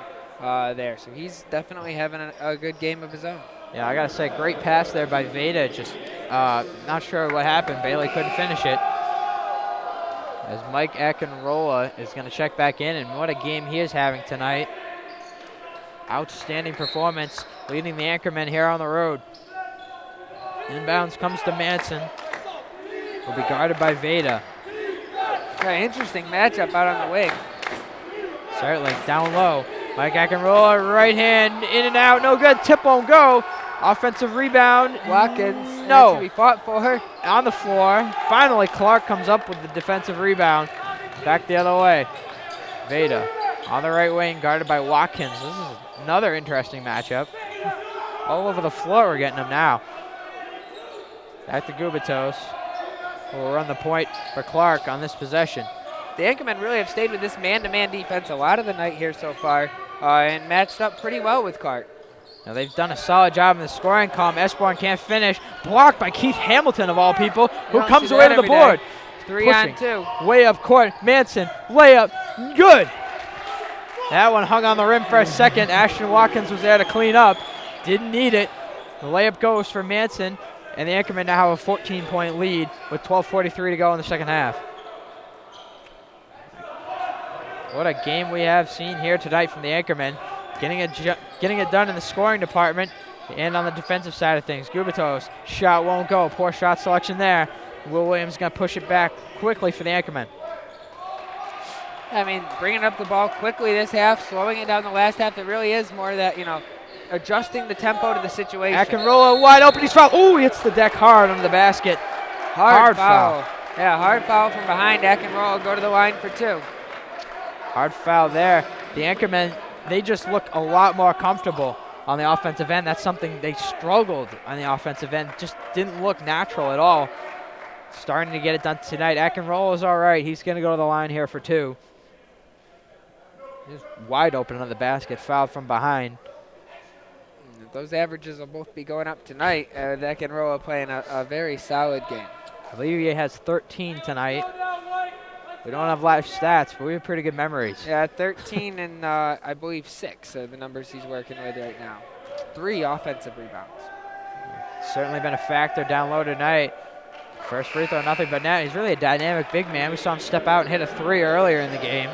there. So he's definitely having a good game of his own. Yeah, I got to say, great pass there by Veda. Just not sure what happened. Bailey couldn't finish it. As Mike Akinrola is going to check back in, and what a game he is having tonight. Outstanding performance, leading the anchormen here on the road. Inbounds comes to Manson. Will be guarded by Veda. Yeah, interesting matchup out on the wing. Certainly, down low. Mike Akinrola, right hand, in and out, no good, tip won't go. Offensive rebound. Watkins, no. We fought for her. On the floor. Finally, Clark comes up with the defensive rebound. Back the other way. Veda on the right wing, guarded by Watkins. This is another interesting matchup. All over the floor, we're getting them now. Back to Gubatos, who will run the point for Clark on this possession. The anchormen really have stayed with this man-to-man defense a lot of the night here so far, and matched up pretty well with Clark. Now they've done a solid job in the scoring column. Esborn can't finish. Blocked by Keith Hamilton, of all people, who comes away to the board. 3 on 2. Way up court. Manson, layup, good. That one hung on the rim for a second. Ashton Watkins was there to clean up. Didn't need it. The layup goes for Manson, and the anchormen now have a 14-point lead with 12:43 to go in the second half. What a game we have seen here tonight from the anchormen. Getting it done in the scoring department and on the defensive side of things. Gubatos, shot won't go. Poor shot selection there. Will Williams going to push it back quickly for the anchormen. I mean, bringing up the ball quickly this half, slowing it down the last half. It really is more that, adjusting the tempo to the situation. Akinrola wide open. He's fouled. Ooh, he hits the deck hard under the basket. Hard foul. Yeah, hard foul from behind. Akinrola go to the line for 2. Hard foul there. The anchormen, they just look a lot more comfortable on the offensive end. That's something they struggled on the offensive end. Just didn't look natural at all. Starting to get it done tonight. Akinrola is all right. He's going to go to the line here for 2. He's wide open on the basket. Fouled from behind. Those averages will both be going up tonight. Akinrola playing a very solid game. I believe he has 13 tonight. We don't have live stats, but we have pretty good memories. Yeah, 13 and I believe 6 are the numbers he's working with right now. 3 offensive rebounds. Certainly been a factor down low tonight. First free throw, nothing but net. He's really a dynamic big man. We saw him step out and hit a 3 earlier in the game.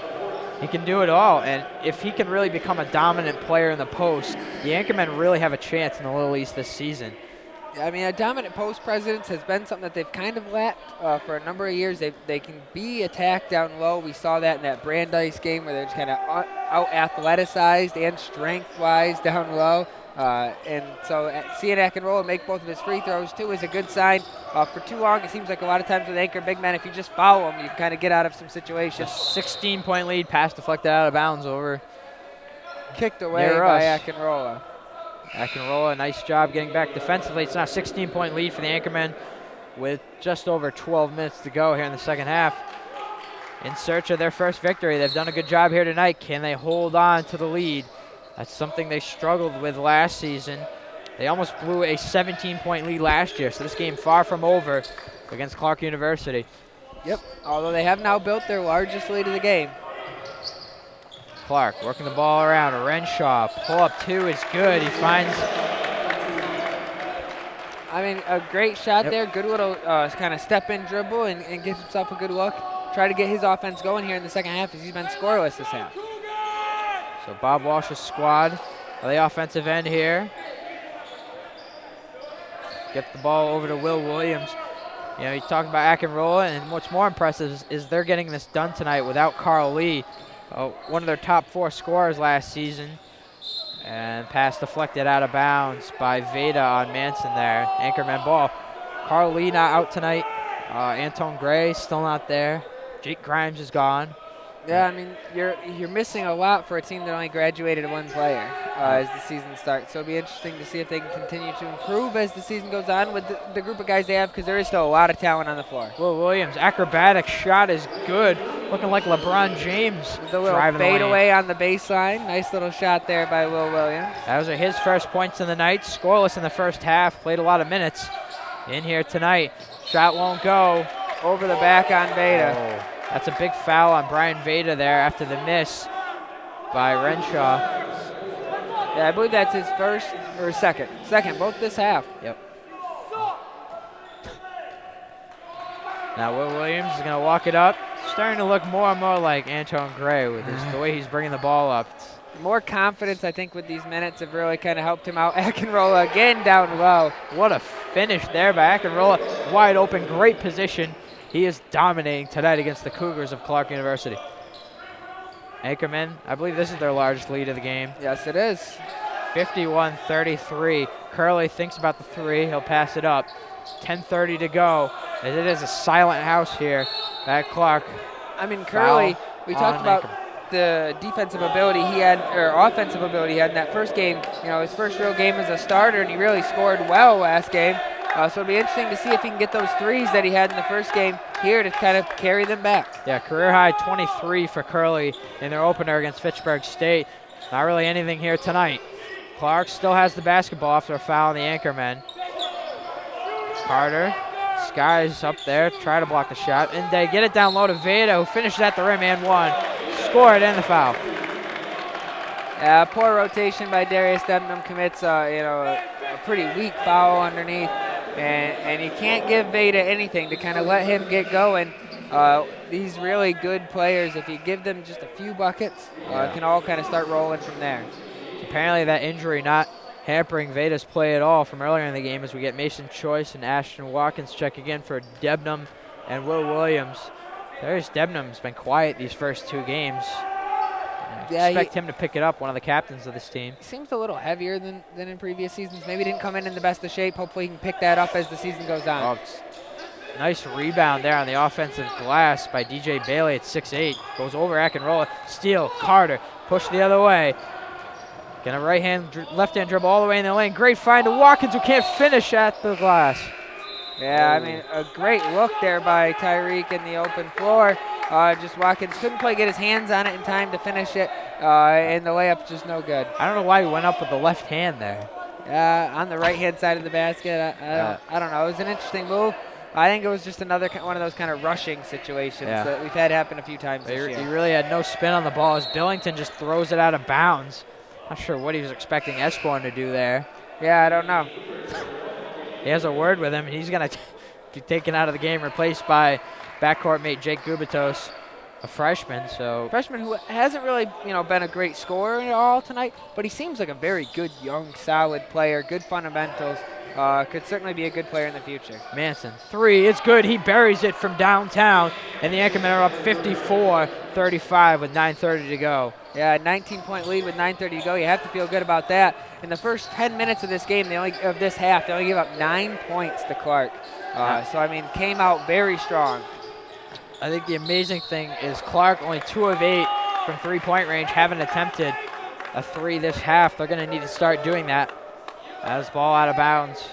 He can do it all, and if he can really become a dominant player in the post, the anchormen really have a chance in the Little East this season. I mean, a dominant post presence has been something that they've kind of lacked for a number of years. They can be attacked down low. We saw that in that Brandeis game where they're just kind of out-athleticized and strength-wise down low. And so seeing Akinrola make both of his free throws, too, is a good sign. For too long, it seems like a lot of times with anchor big men, if you just follow them, you kind of get out of some situations. 16-point lead, pass deflected out of bounds over. Kicked away by Akinrola. Akinrola, nice job getting back defensively. It's now a 16-point lead for the anchormen with just over 12 minutes to go here in the second half. In search of their first victory. They've done a good job here tonight. Can they hold on to the lead? That's something they struggled with last season. They almost blew a 17-point lead last year, so this game far from over against Clark University. Yep, although they have now built their largest lead of the game. Clark working the ball around. Renshaw, pull up two is good. He finds. I mean, a great shot there. Good little kind of step-in dribble and gives himself a good look. Try to get his offense going here in the second half as he's been scoreless this half. So Bob Walsh's squad on the offensive end here. Get the ball over to Will Williams. You know, you talk about Akinrola, and what's more impressive is they're getting this done tonight without Carl Lee, one of their top 4 scorers last season. And pass deflected out of bounds by Veda on Manson there. Anchorman ball. Carl Lee not out tonight. Anton Gray still not there. Jake Grimes is gone. Yeah, I mean, you're missing a lot for a team that only graduated 1 player as the season starts. So it'll be interesting to see if they can continue to improve as the season goes on with the group of guys they have, because there is still a lot of talent on the floor. Will Williams, acrobatic shot is good. Looking like LeBron James. The little fade away on the baseline. Nice little shot there by Will Williams. Those are his first points in the night. Scoreless in the first half. Played a lot of minutes in here tonight. Shot won't go. Over the back on Veda. Oh. That's a big foul on Brian Veda there after the miss by Renshaw. Yeah, I believe that's his first or second. Second, both this half. Yep. Now Will Williams is going to walk it up. Starting to look more and more like Anton Gray with the way he's bringing the ball up. More confidence, I think, with these minutes have really kind of helped him out. Akinrola again down low. What a finish there by Akinrola. Wide open, great position. He is dominating tonight against the Cougars of Clark University. Anchorman, I believe this is their largest lead of the game. Yes, it is. 51-33. Curley thinks about the 3. He'll pass it up. 10:30 to go. As it is a silent house here at Clark. I mean, Curley, we talked about the defensive ability he had, or offensive ability he had in that first game. You know, his first real game as a starter, and he really scored well last game. So it'll be interesting to see if he can get those threes that he had in the first game here to kind of carry them back. Yeah, career high 23 for Curley in their opener against Fitchburg State. Not really anything here tonight. Clark still has the basketball after a foul on the Anchorman. Carter, Skies up there, try to block the shot, and they get it down low to Veda, who finishes at the rim and 1. Scored and the foul. Poor rotation by Darius Debnam commits a pretty weak foul underneath. And you can't give Veda anything to kind of let him get going. These really good players, if you give them just a few buckets, can all kind of start rolling from there. Apparently that injury not hampering Veda's play at all from earlier in the game as we get Mason Choice and Ashton Watkins check again for Debnam and Will Williams. Darius Debnam's been quiet these first 2 games. I expect him to pick it up, one of the captains of this team. He seems a little heavier than in previous seasons. Maybe didn't come in the best of shape. Hopefully he can pick that up as the season goes on. Nice rebound there on the offensive glass by DJ Bailey at 6'8". Goes over Akinrola. Steal, Carter, push the other way. Gonna left-hand dribble all the way in the lane. Great find to Watkins, who can't finish at the glass. Yeah, I mean, a great look there by Tyreek in the open floor. Just Watkins couldn't quite get his hands on it in time to finish it, and the layup's just no good. I don't know why he went up with the left hand there. On the right-hand side of the basket, I don't know. It was an interesting move. I think it was just another one of those kind of rushing situations that we've had happen a few times this year. He really had no spin on the ball as Billington just throws it out of bounds. Not sure what he was expecting Esborn to do there. Yeah, I don't know. He has a word with him, and he's going to be taken out of the game, replaced by backcourt mate Jake Gubitos, a freshman. Freshman who hasn't really, been a great scorer at all tonight, but he seems like a very good, young, solid player, good fundamentals. Could certainly be a good player in the future. Manson, 3, it's good. He buries it from downtown, and the Anchormen are up 54-35 with 9:30 to go. Yeah, 19-point lead with 9:30 to go. You have to feel good about that. In the first 10 minutes of this game, of this half, they only gave up 9 points to Clark. So, I mean, came out very strong. I think the amazing thing is Clark only 2 of 8 from three-point range, haven't attempted a 3 this half. They're going to need to start doing that. That is ball out of bounds.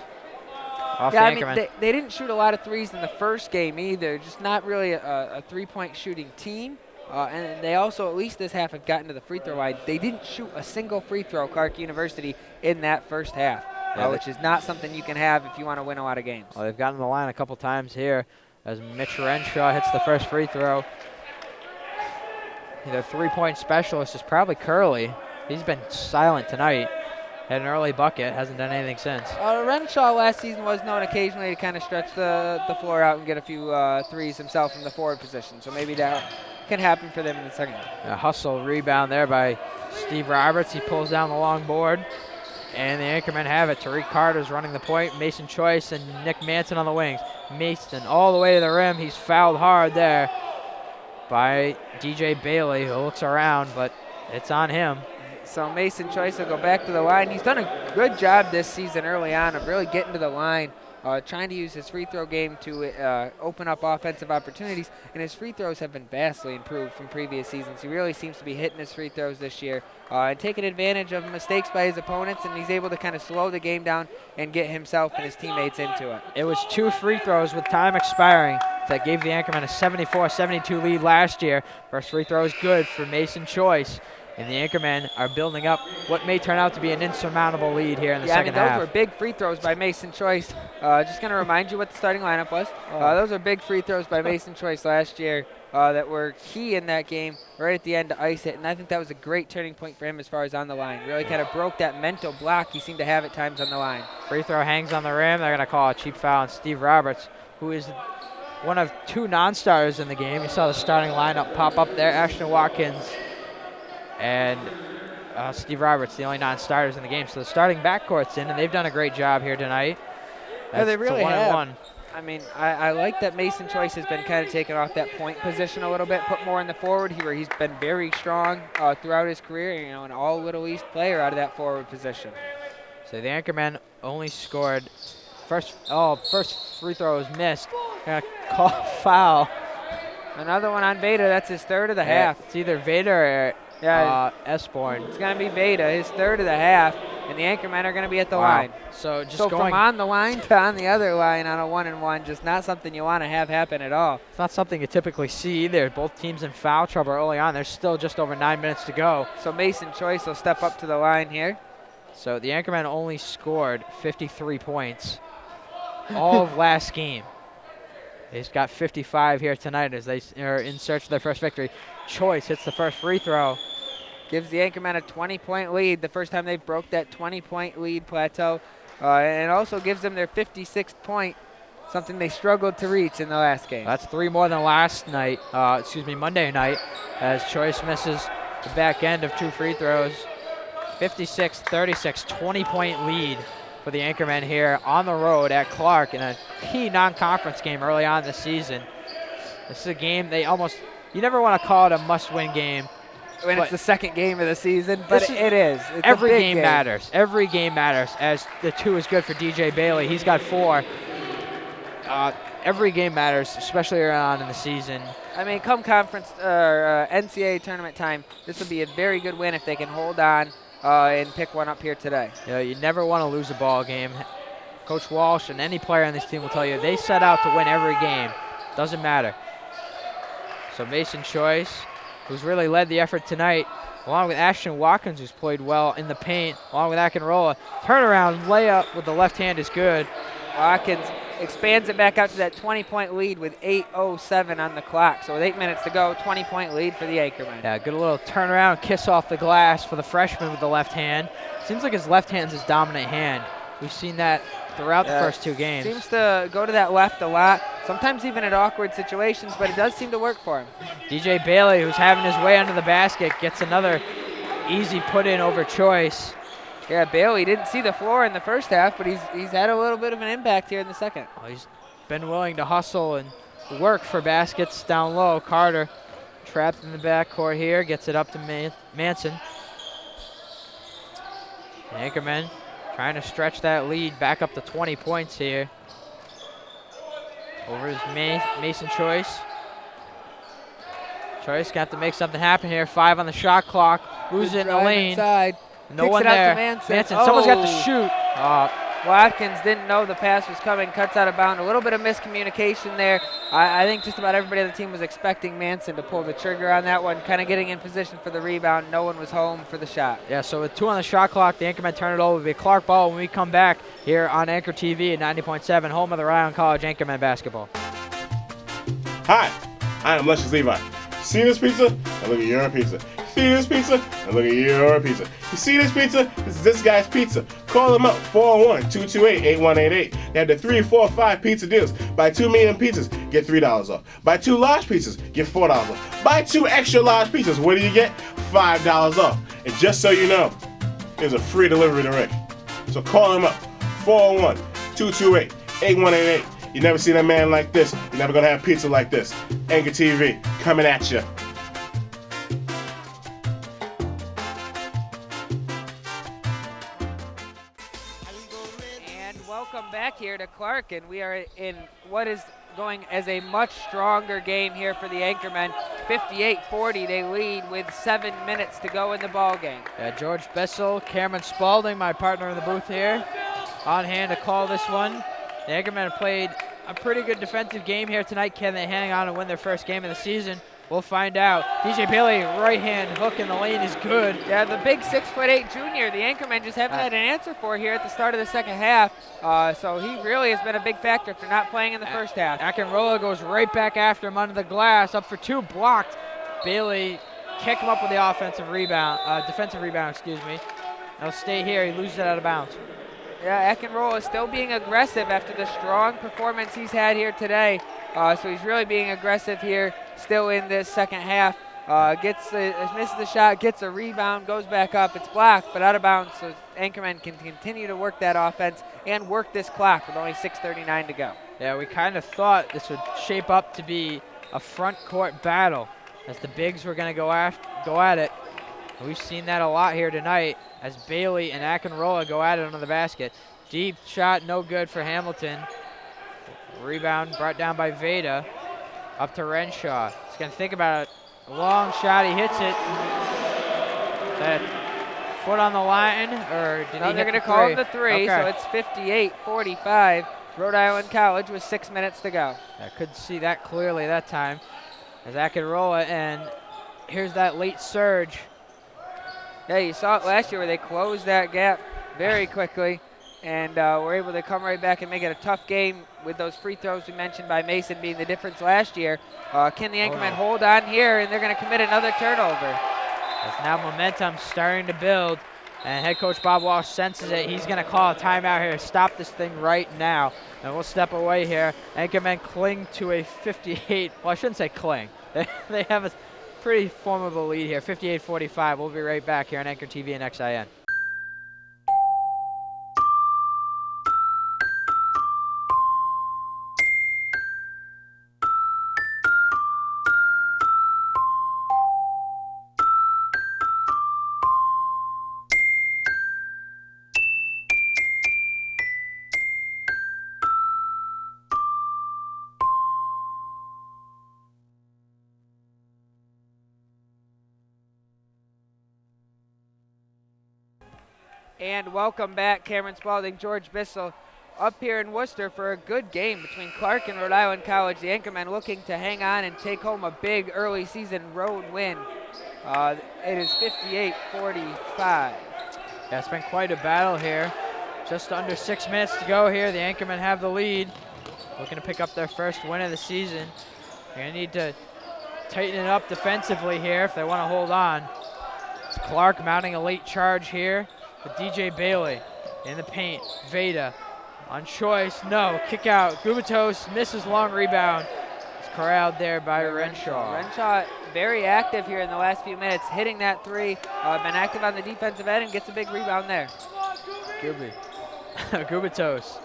They didn't shoot a lot of threes in the first game either. Just not really a three-point shooting team. And they also, at least this half, have gotten to the free throw line. They didn't shoot a single free throw, Clark University, in that first half, which is not something you can have if you want to win a lot of games. Well, they've gotten the line a couple times here as Mitch Renshaw hits the first free throw. Their three-point specialist is probably Curley. He's been silent tonight. Had an early bucket, hasn't done anything since. Renshaw last season was known occasionally to kind of stretch the floor out and get a few threes himself from the forward position. So maybe that can happen for them in the second half. A hustle rebound there by Steve Roberts. He pulls down the long board. And the Anchormen have it. Tariq Carter's running the point. Mason Choice and Nick Manson on the wings. Mason all the way to the rim. He's fouled hard there by DJ Bailey, who looks around, but it's on him. So Mason Choice will go back to the line. He's done a good job this season early on of really getting to the line, trying to use his free throw game to open up offensive opportunities, and his free throws have been vastly improved from previous seasons. He really seems to be hitting his free throws this year and taking advantage of mistakes by his opponents, and he's able to kind of slow the game down and get himself and his teammates into it. It was 2 free throws with time expiring that gave the Anchormen a 74-72 lead last year. First free throw is good for Mason Choice. And the Anchormen are building up what may turn out to be an insurmountable lead here in the second half. Those were big free throws by Mason Choice. Just going to remind you what the starting lineup was. Those are big free throws by Mason Choice last year that were key in that game right at the end to ice it. And I think that was a great turning point for him as far as on the line. Really kind of broke that mental block he seemed to have at times on the line. Free throw hangs on the rim. They're going to call a cheap foul on Steve Roberts, who is one of 2 non-starters in the game. You saw the starting lineup pop up there. Ashton Watkins and Steve Roberts, the only non-starters in the game. So the starting backcourt's in, and they've done a great job here tonight. Yeah, they really have. 1-1. I mean, I like that Mason Choice has been kind of taking off that point position a little bit, put more in the forward here. He's been very strong throughout his career, an all Little East player out of that forward position. So the Anchormen only scored first free throw was missed. Gonna call foul. Another one on Veda. That's his third of the half. It's either Veda or Esborn. It's going to be Veda, his third of the half, and the Anchormen are going to be at the line. So from on the line to on the other line on a 1-and-1, just not something you want to have happen at all. It's not something you typically see either. Both teams in foul trouble early on. There's still just over 9 minutes to go. So Mason Choice will step up to the line here. So the Anchormen only scored 53 points all of last game. They've got 55 here tonight as they are in search of their first victory. Choice hits the first free throw. Gives the Anchormen a 20-point lead, the first time they broke that 20-point lead plateau. And it also gives them their 56th point, something they struggled to reach in the last game. That's 3 more than Monday night, as Choice misses the back end of 2 free throws. 56-36, 20-point lead for the Anchormen here on the road at Clark in a key non-conference game early on this season. This is a game you never want to call it a must-win game. When it's the second game of the season, but it is. It's every game matters. Every game matters, as the 2 is good for DJ Bailey. He's got 4. Every game matters, especially early on in the season. I mean, come conference or NCAA tournament time, this would be a very good win if they can hold on and pick one up here today. You never want to lose a ball game. Coach Walsh and any player on this team will tell you they set out to win every game. Doesn't matter. So Mason Choice, who's really led the effort tonight, along with Ashton Watkins, who's played well in the paint, along with Akinrola. Turnaround layup with the left hand is good. Watkins expands it back out to that 20-point lead with 8:07 on the clock. So with 8 minutes to go, 20-point lead for the Anchormen. Yeah, good little turnaround kiss off the glass for the freshman with the left hand. Seems like his left hand's his dominant hand. We've seen that throughout the first 2 games. Seems to go to that left a lot, sometimes even at awkward situations, but it does seem to work for him. DJ Bailey, who's having his way under the basket, gets another easy put-in over Choice. Yeah, Bailey didn't see the floor in the first half, but he's had a little bit of an impact here in the second. Well, he's been willing to hustle and work for baskets down low. Carter trapped in the backcourt here, gets it up to Manson. The Anchormen trying to stretch that lead back up to 20 points here. Over is Mason Choice. Choice got to make something happen here. 5 on the shot clock. Losing in the lane. Inside. No Kicks one it out there. to Manson. Someone's got to shoot. Watkins didn't know the pass was coming, cuts out of bounds. A little bit of miscommunication there. I think just about everybody on the team was expecting Manson to pull the trigger on that one, kind of getting in position for the rebound. No one was home for the shot. Yeah, so with 2 on the shot clock, the Anchormen turn it over. It'll be Clark ball when we come back here on Anchor TV at 90.7, home of the Rhode Island College Anchormen basketball. Hi, I am Luscious Levi, see this pizza? And look at your pizza. See this pizza? And look at your pizza. You see this pizza? This is this guy's pizza. Call them up, 401-228-8188. They have the 3, 4, 5 pizza deals. Buy 2 medium pizzas, get $3 off. Buy 2 large pizzas, get $4 off. Buy 2 extra large pizzas, what do you get? $5 off. And just so you know, there's a free delivery to Rick. So call him up, 401-228-8188. You never seen a man like this. You're never gonna have pizza like this. Anchor TV, coming at you. And welcome back here to Clark, and we are in what is going as a much stronger game here for the Anchormen. 58-40, they lead with 7 minutes to go in the ball game. Yeah, George Bissell, Cameron Spalding, my partner in the booth here, on hand to call this one. The Anchormen have played a pretty good defensive game here tonight. Can they hang on and win their first game of the season? We'll find out. DJ Bailey, right hand hook in the lane is good. Yeah, the big 6'8" junior, the Anchormen just haven't had an answer for here at the start of the second half. So he really has been a big factor for not playing in the first half. Akinrola goes right back after him under the glass, up for 2, blocked. Bailey can't come up with the defensive rebound, excuse me. He'll stay here, he loses it out of bounds. Yeah, Akinrola is still being aggressive after the strong performance he's had here today. So he's really being aggressive here still in this second half. Misses the shot, gets a rebound, goes back up. It's blocked, but out of bounds, so Anchorman can continue to work that offense and work this clock with only 6:39 to go. Yeah, we kind of thought this would shape up to be a front court battle as the bigs were going to go at it. We've seen that a lot here tonight as Bailey and Akinrola go at it under the basket. Deep shot, no good for Hamilton. Rebound brought down by Veda. Up to Renshaw. He's going to think about it. A long shot, he hits it. Is that foot on the line, or did no, he they're hit going to call him the Okay. three, so it's 58-45. Rhode Island College with 6 minutes to go. I couldn't see that clearly that time as Akinrola, and here's that late surge. Yeah, you saw it last year where they closed that gap very quickly and were able to come right back and make it a tough game with those free throws we mentioned by Mason being the difference last year. Can the Anchormen hold on here, and they're going to commit another turnover. As now momentum starting to build, and head coach Bob Walsh senses it. He's going to call a timeout here. Stop this thing right now, and we'll step away here. Anchormen cling to a 58. Well, I shouldn't say cling. They have a pretty formidable lead here, 58-45. We'll be right back here on Anchor TV and XIN. And welcome back, Cameron Spalding, George Bissell, up here in Worcester for a good game between Clark and Rhode Island College. The Anchormen looking to hang on and take home a big early season road win. It is 58-45. Yeah, it's been quite a battle here. Just under 6 minutes to go here. The Anchormen have the lead. Looking to pick up their first win of the season. They're going to need to tighten it up defensively here if they want to hold on. It's Clark mounting a late charge here with DJ Bailey in the paint. Veda on choice, no. Kick out. Gubatos misses long rebound. It's corralled there by Renshaw. Renshaw very active here in the last few minutes, hitting that three. Been active on the defensive end and gets a big rebound there. Gubatos.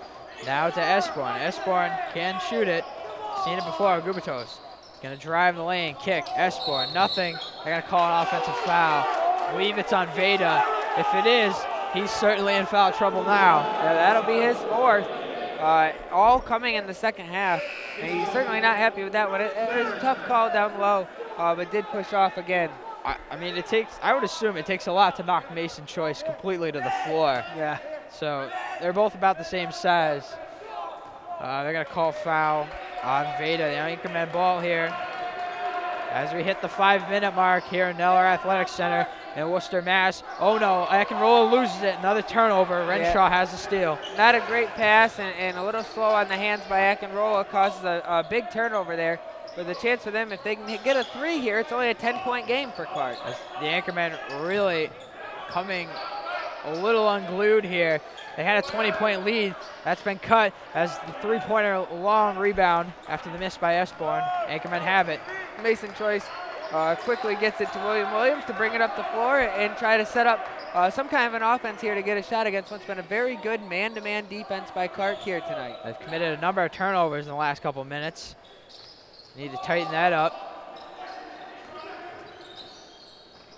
Now to Esborn. Esborn can shoot it. Seen it before. Gubatos gonna drive the lane, kick. Esborn, nothing. They're gonna call an offensive foul. I believe it's on Veda. If it is, he's certainly in foul trouble now. Yeah, that'll be his fourth. All coming in the second half. And he's certainly not happy with that one. It was a tough call down low, but did push off again. I mean, I would assume it takes a lot to knock Mason Choice completely to the floor. Yeah. So they're both about the same size. They're going to call foul on Veda. The Anchorman ball here as we hit the 5-minute mark here in Neller Athletic Center in Worcester, Mass. Oh no, Akinrola loses it. Another turnover. Renshaw has the steal. Not a great pass and a little slow on the hands by Akinrola causes a big turnover there. with a chance for them. If they can get a 3 here, it's only a 10-point game for Clark. As the Anchormen really coming a little unglued here. They had a 20-point lead. That's been cut as the three-pointer long rebound after the miss by Esborn. Anchormen have it. Mason Choice quickly gets it to William Williams to bring it up the floor and try to set up some kind of an offense here to get a shot against what's been a very good man-to-man defense by Clark here tonight. They've committed a number of turnovers in the last couple minutes. Need to tighten that up.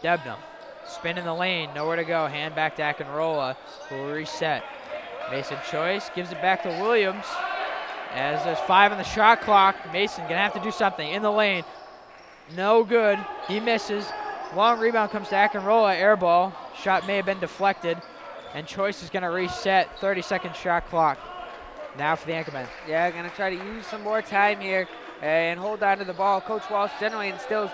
Debnam, spin in the lane, nowhere to go. Hand back to Akinrola, who will reset. Mason Choice gives it back to Williams. As there's 5 on the shot clock, Mason gonna have to do something in the lane. No good, he misses. Long rebound comes to Akinrola, air ball. Shot may have been deflected, and Choice is gonna reset. 30-second shot clock now for the Anchormen. Yeah, gonna try to use some more time here and hold on to the ball. Coach Walsh generally instills,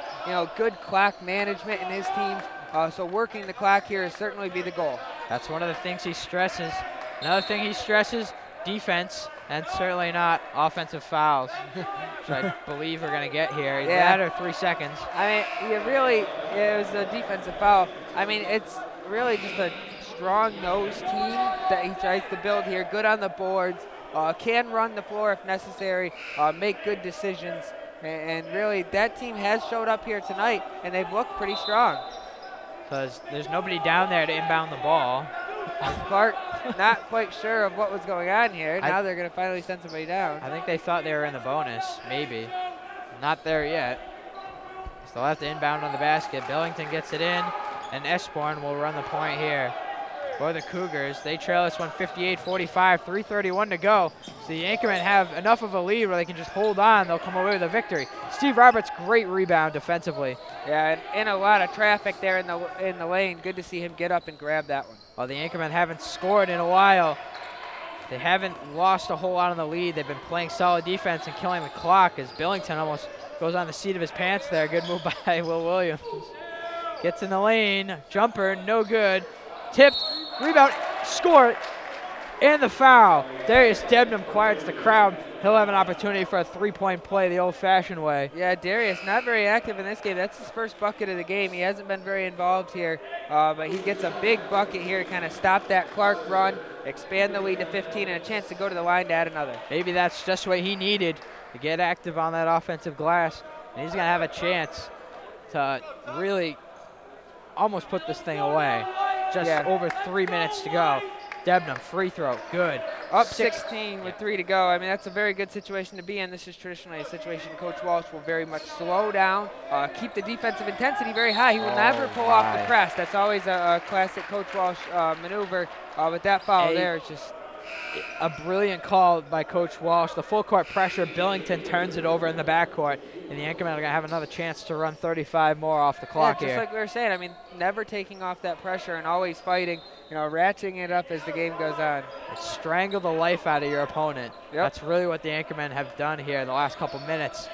good clock management in his teams. So working the clock here is certainly be the goal. That's one of the things he stresses. Another thing he stresses, defense, and certainly not offensive fouls, which I believe we're going to get here. Either that or 3 seconds. I mean, it was a defensive foul. I mean, it's really just a strong-nosed team that he tries to build here. Good on the boards, can run the floor if necessary, make good decisions. And really, that team has showed up here tonight, and they've looked pretty strong. Because there's nobody down there to inbound the ball. Clark not quite sure of what was going on here. Now they're going to finally send somebody down. I think they thought they were in the bonus, maybe. Not there yet. Still have to inbound on the basket. Billington gets it in, and Esborn will run the point here for the Cougars. They trail this one 58-45, 3:31 to go. So the Anchormen have enough of a lead where they can just hold on. They'll come away with a victory. Steve Roberts, great rebound defensively. Yeah, and a lot of traffic there in the lane. Good to see him get up and grab that one. Well, the Anchormen haven't scored in a while. They haven't lost a whole lot on the lead. They've been playing solid defense and killing the clock as Billington almost goes on the seat of his pants there. Good move by Will Williams. Gets in the lane. Jumper, no good. Tipped. Rebound. Score. And the foul. Darius Debnam quiets the crowd. He'll have an opportunity for a three-point play the old-fashioned way. Yeah, Darius not very active in this game. That's his first bucket of the game. He hasn't been very involved here, but he gets a big bucket here to kind of stop that Clark run, expand the lead to 15, and a chance to go to the line to add another. Maybe that's just what he needed to get active on that offensive glass, and he's going to have a chance to really almost put this thing away. Just over 3 minutes to go. Debnam, free throw, good. Up 16 with 3 to go. I mean, that's a very good situation to be in. This is traditionally a situation Coach Walsh will very much slow down, keep the defensive intensity very high. He will never pull off the press. That's always a classic Coach Walsh maneuver. But that foul there is just a brilliant call by Coach Walsh. The full court pressure, Billington turns it over in the backcourt, and the Anchormen are going to have another chance to run 35 more off the clock just here. Like we were saying, I mean, never taking off that pressure and always fighting, ratcheting it up as the game goes on. Strangle the life out of your opponent. That's really what the Anchormen have done here in the last couple minutes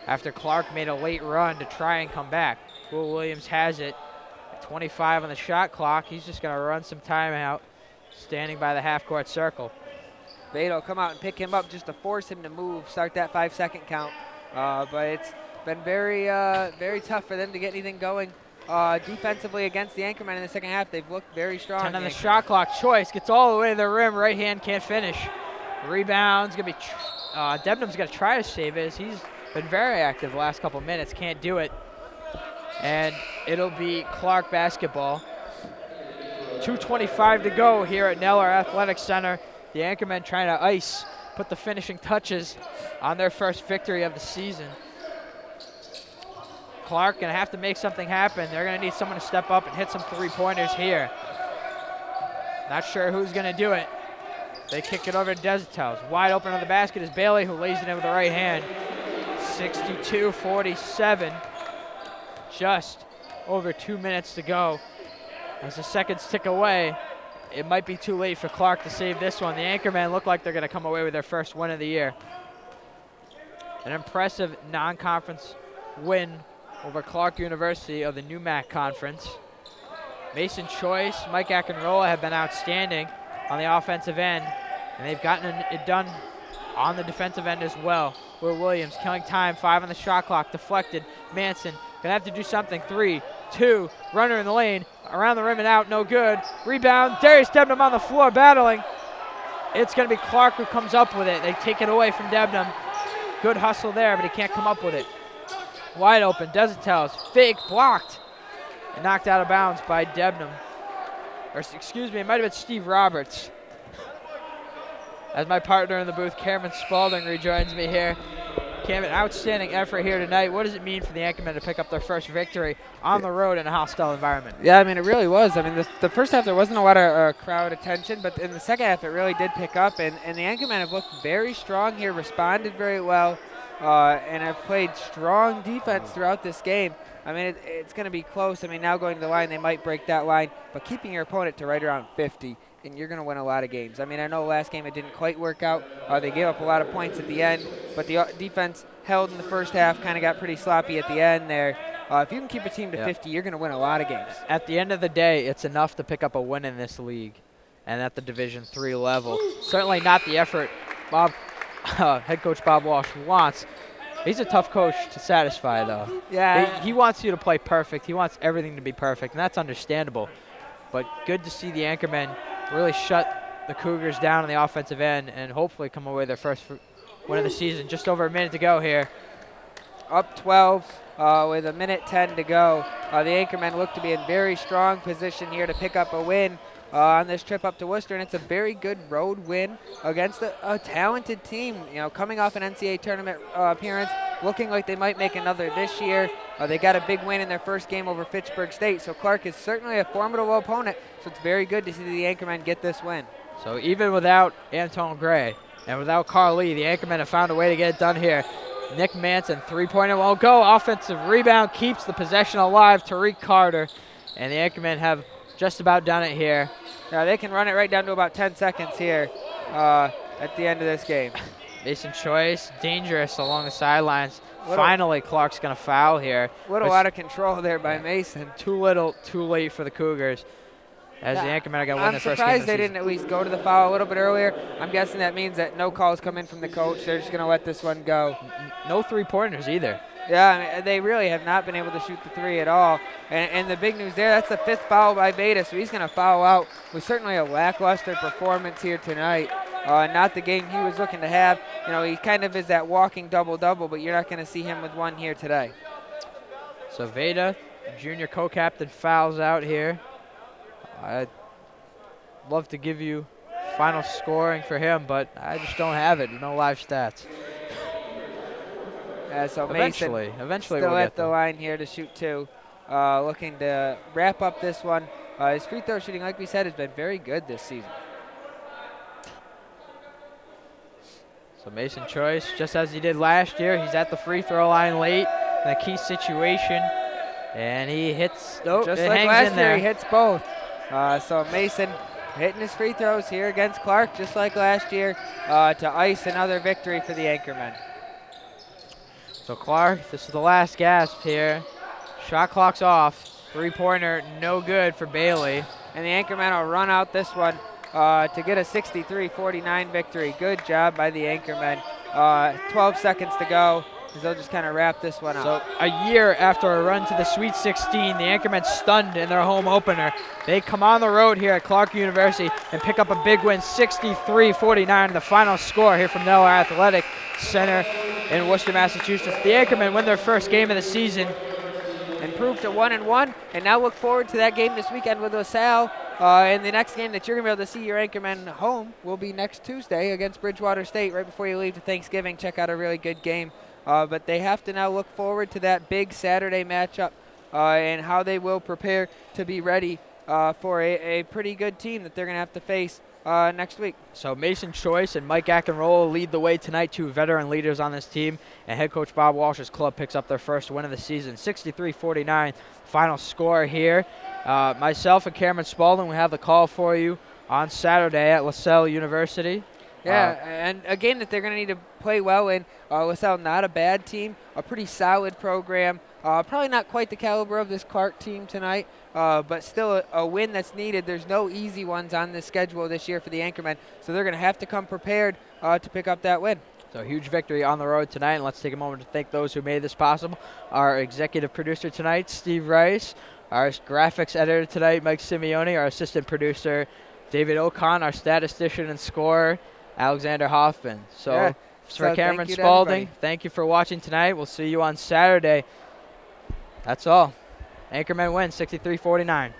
after Clark made a late run to try and come back. Will Williams has it. 25 on the shot clock. He's just going to run some timeout, standing by the half-court circle. Beto come out and pick him up just to force him to move, start that 5-second count. But it's been very, very tough for them to get anything going defensively against the Anchormen in the second half. They've looked very strong. 10 on the shot clock. Choice gets all the way to the rim. Right hand can't finish. Rebound's going to be Debnam's going to try to save it. He's been very active the last couple minutes. Can't do it. And it'll be Clark basketball. 2:25 to go here at Neller Athletic Center. The Anchormen trying to ice, put the finishing touches on their first victory of the season. Clark going to have to make something happen. They're going to need someone to step up and hit some three-pointers here. Not sure who's going to do it. They kick it over to Desitels. Wide open on the basket is Bailey, who lays it in with the right hand. 62-47. Just over 2 minutes to go. As the seconds tick away, it might be too late for Clark to save this one. The Anchormen look like they're going to come away with their first win of the year. An impressive non-conference win over Clark University of the NUMAC Conference. Mason Choice, Mike Akinrola have been outstanding on the offensive end, and they've gotten it done on the defensive end as well. Will Williams killing time, 5 on the shot clock, deflected. Manson gonna have to do something. 3, 2, runner in the lane, around the rim and out, no good. Rebound, Darius Debnam on the floor battling. It's gonna be Clark who comes up with it. They take it away from Debnam. Good hustle there, but he can't come up with it. Wide open, Desautel's fake, blocked, and knocked out of bounds by Debnam. Or excuse me, it might have been Steve Roberts. As my partner in the booth, Cameron Spalding, rejoins me here. Cameron, outstanding effort here tonight. What does it mean for the Anchormen to pick up their first victory on the road in a hostile environment? Yeah, I mean, it really was. I mean, the first half there wasn't a lot of crowd attention, but in the second half it really did pick up, and the Anchormen have looked very strong here, responded very well, and have played strong defense throughout this game. I mean, it's going to be close. I mean, now going to the line, they might break that line, but keeping your opponent to right around 50, and you're going to win a lot of games. I mean, I know last game it didn't quite work out. They gave up a lot of points at the end, but the defense held in the first half, kind of got pretty sloppy at the end there. If you can keep a team to 50, you're going to win a lot of games. At the end of the day, it's enough to pick up a win in this league and at the Division III level. Certainly not the effort head coach Bob Walsh wants. He's a tough coach to satisfy, though. Yeah. He wants you to play perfect. He wants everything to be perfect, and that's understandable. But good to see the Anchormen really shut the Cougars down on the offensive end and hopefully come away with their first win of the season. Just over a minute to go here. Up 12 with a minute 10 to go. The Anchormen look to be in very strong position here to pick up a win on this trip up to Worcester, and it's a very good road win against a talented team. You know, coming off an NCAA tournament appearance, looking like they might make another this year. They got a big win in their first game over Fitchburg State, so Clark is certainly a formidable opponent, so it's very good to see the Anchormen get this win. So even without Anton Gray and without Carl Lee, the Anchormen have found a way to get it done here. Nick Manson, three-pointer won't go. Offensive rebound keeps the possession alive. Tariq Carter, and the Anchormen have just about done it here. Now they can run it right down to about 10 seconds here at the end of this game. Mason Choice, dangerous along the sidelines. Finally, Clark's going to foul here. What a lot of control there by Mason. Too little, too late for the Cougars. As the Anchormen are going to win the first game of the season. I'm surprised they didn't at least go to the foul a little bit earlier. I'm guessing that means that no calls come in from the coach. They're just going to let this one go. No three-pointers either. Yeah, I mean, they really have not been able to shoot the three at all. And the big news there, that's the 5th foul by Veda, so he's going to foul out with certainly a lackluster performance here tonight. Not the game he was looking to have. You know, he kind of is that walking double-double, but you're not going to see him with one here today. So Veda, junior co-captain, fouls out here. I'd love to give you final scoring for him, but I just don't have it. No live stats. So eventually still we'll at get the them. line here to shoot 2. Looking to wrap up this one. His free throw shooting, like we said, has been very good this season. So Mason Choice, just as he did last year, he's at the free throw line late in a key situation, and he hits. Nope, just it like hangs last in year, there. he hits both. So Mason hitting his free throws here against Clark, just like last year, to ice another victory for the Anchormen. So Clark, this is the last gasp here. Shot clock's off. Three-pointer, no good for Bailey. And the Anchormen will run out this one to get a 63-49 victory. Good job by the Anchormen. 12 seconds to go, as they'll just kind of wrap this one up. So a year after a run to the Sweet 16, the Anchormen stunned in their home opener. They come on the road here at Clark University and pick up a big win, 63-49, the final score here from Neller Athletic Center in Worcester, Massachusetts. The Anchormen win their first game of the season. Improved to 1-1, and now look forward to that game this weekend with LaSalle. And the next game that you're going to be able to see your Anchormen home will be next Tuesday against Bridgewater State. Right before you leave to Thanksgiving, check out a really good game. But they have to now look forward to that big Saturday matchup and how they will prepare to be ready for a pretty good team that they're going to have to face next week. So Mason Choice and Mike Ackenroll lead the way tonight, 2 veteran leaders on this team, and head coach Bob Walsh's club picks up their first win of the season, 63-49 final score here. Myself and Cameron Spalding will have the call for you on Saturday at LaSalle University. Yeah, and a game that they're going to need to play well in. LaSalle, not a bad team, a pretty solid program. Probably not quite the caliber of this Clark team tonight, but still a win that's needed. There's no easy ones on this schedule this year for the Anchormen, so they're going to have to come prepared to pick up that win. So huge victory on the road tonight, and let's take a moment to thank those who made this possible. Our executive producer tonight, Steve Rice. Our graphics editor tonight, Mike Simeone. Our assistant producer, David Ocon. Our statistician and scorer, Alexander Hoffman. So for Cameron thank you to Spalding, everybody. thank you for watching tonight. We'll see you on Saturday. That's all. Anchorman wins 63-49.